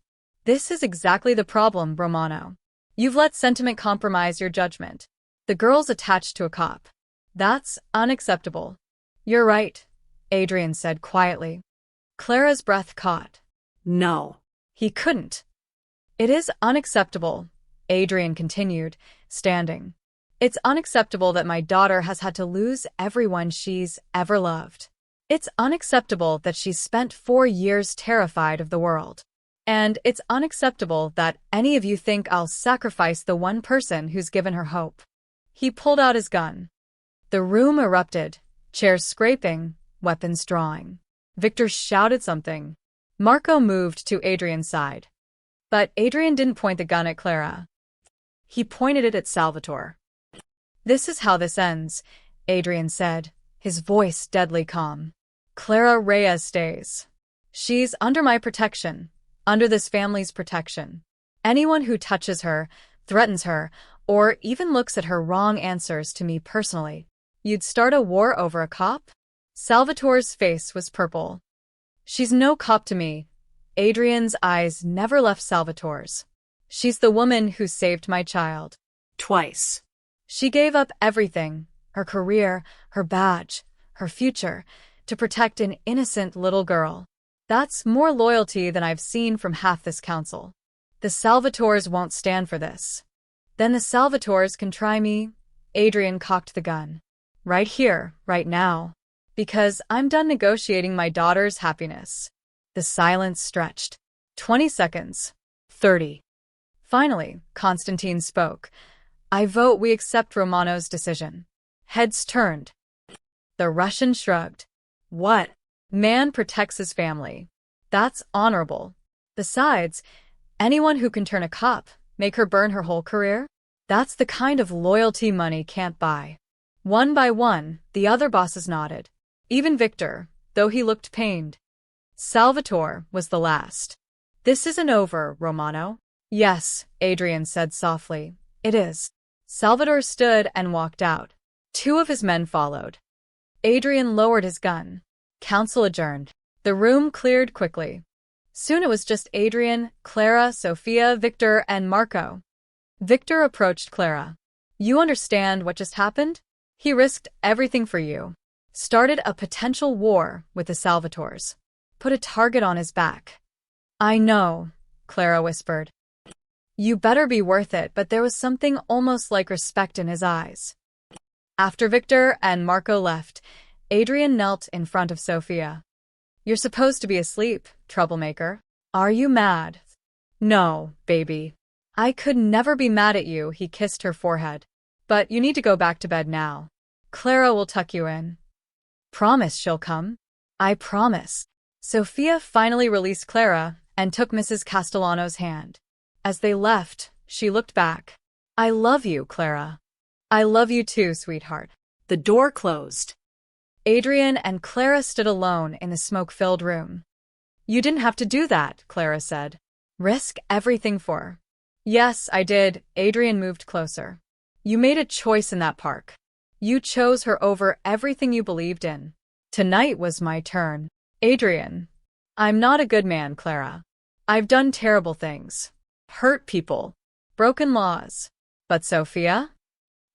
This is exactly the problem, Romano. You've let sentiment compromise your judgment. The girl's attached to a cop. That's unacceptable. You're right, Adrian said quietly. Clara's breath caught. No. He couldn't. It is unacceptable, Adrian continued, standing. It's unacceptable that my daughter has had to lose everyone she's ever loved. It's unacceptable that she's spent 4 years terrified of the world. And it's unacceptable that any of you think I'll sacrifice the one person who's given her hope. He pulled out his gun. The room erupted, chairs scraping, weapons drawing. Victor shouted something. Marco moved to Adrian's side. But Adrian didn't point the gun at Clara. He pointed it at Salvatore. This is how this ends, Adrian said, his voice deadly calm. Clara Reyes stays. She's under my protection, under this family's protection. Anyone who touches her, threatens her, or even looks at her wrong answers to me personally. You'd start a war over a cop? Salvatore's face was purple. She's no cop to me. Adrian's eyes never left Salvatore's. She's the woman who saved my child. Twice. She gave up everything, her career, her badge, her future, to protect an innocent little girl. That's more loyalty than I've seen from half this council. The Salvatores won't stand for this. Then the Salvatores can try me. Adrian cocked the gun. Right here, right now. Because I'm done negotiating my daughter's happiness. The silence stretched. 20 seconds. 30. Finally, Constantine spoke. I vote we accept Romano's decision. Heads turned. The Russian shrugged. What? Man protects his family. That's honorable. Besides, anyone who can turn a cop, make her burn her whole career? That's the kind of loyalty money can't buy. One by one, the other bosses nodded. Even Victor, though he looked pained. Salvatore was the last. This isn't over, Romano. Yes, Adrian said softly. It is. Salvatore stood and walked out. 2 of his men followed. Adrian lowered his gun. Council adjourned. The room cleared quickly. Soon it was just Adrian, Clara, Sophia, Victor, and Marco. Victor approached Clara. You understand what just happened? He risked everything for you. Started a potential war with the Salvatores. Put a target on his back. I know, Clara whispered. You better be worth it, but there was something almost like respect in his eyes. After Victor and Marco left, Adrian knelt in front of Sophia. You're supposed to be asleep, troublemaker. Are you mad? No, baby. I could never be mad at you, he kissed her forehead. But you need to go back to bed now. Clara will tuck you in. Promise she'll come? I promise. Sophia finally released Clara and took Mrs. Castellano's hand. As they left, she looked back. I love you, Clara. I love you too, sweetheart. The door closed. Adrian and Clara stood alone in the smoke-filled room. You didn't have to do that, Clara said. Risk everything for her. Yes, I did. Adrian moved closer. You made a choice in that park. You chose her over everything you believed in. Tonight was my turn. Adrian. I'm not a good man, Clara. I've done terrible things. Hurt people. Broken laws. But Sophia?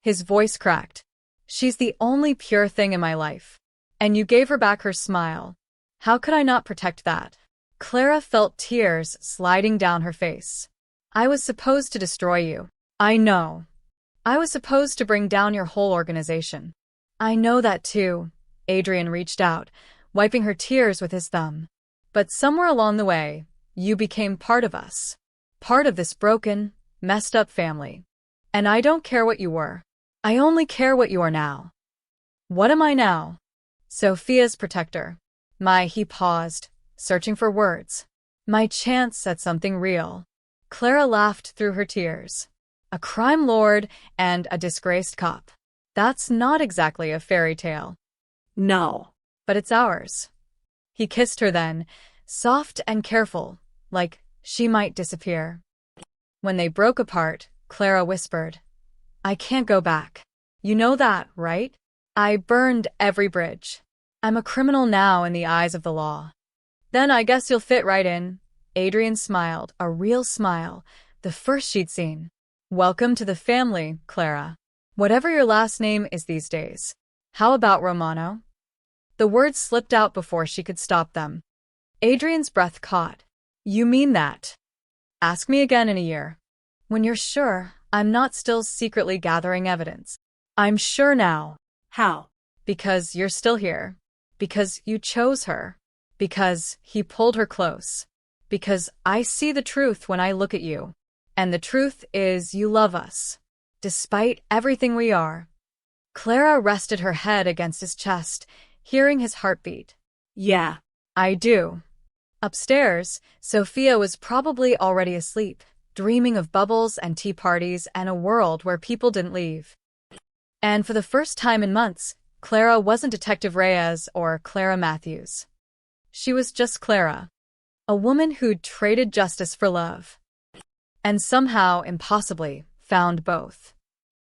His voice cracked. She's the only pure thing in my life. And you gave her back her smile. How could I not protect that? Clara felt tears sliding down her face. I was supposed to destroy you. I know. I was supposed to bring down your whole organization. I know that too. Adrian reached out, wiping her tears with his thumb. But somewhere along the way, you became part of us. Part of this broken, messed up family. And I don't care what you were. I only care what you are now. What am I now? Sophia's protector. He paused, searching for words. My chance at something real. Clara laughed through her tears. A crime lord and a disgraced cop. That's not exactly a fairy tale. No. But it's ours. He kissed her then, soft and careful, like she might disappear. When they broke apart, Clara whispered, I can't go back. You know that, right? I burned every bridge. I'm a criminal now in the eyes of the law. Then I guess you'll fit right in. Adrian smiled, a real smile, the first she'd seen. Welcome to the family, Clara. Whatever your last name is these days. How about Romano? The words slipped out before she could stop them. Adrian's breath caught. You mean that? Ask me again in a year. When you're sure I'm not still secretly gathering evidence. I'm sure now. How? Because you're still here. Because you chose her. Because he pulled her close. Because I see the truth when I look at you. And the truth is you love us. Despite everything we are. Clara rested her head against his chest, hearing his heartbeat. Yeah. I do. Upstairs, Sophia was probably already asleep, dreaming of bubbles and tea parties and a world where people didn't leave. And for the first time in months, Clara wasn't Detective Reyes or Clara Matthews. She was just Clara. A woman who'd traded justice for love. And somehow, impossibly, found both.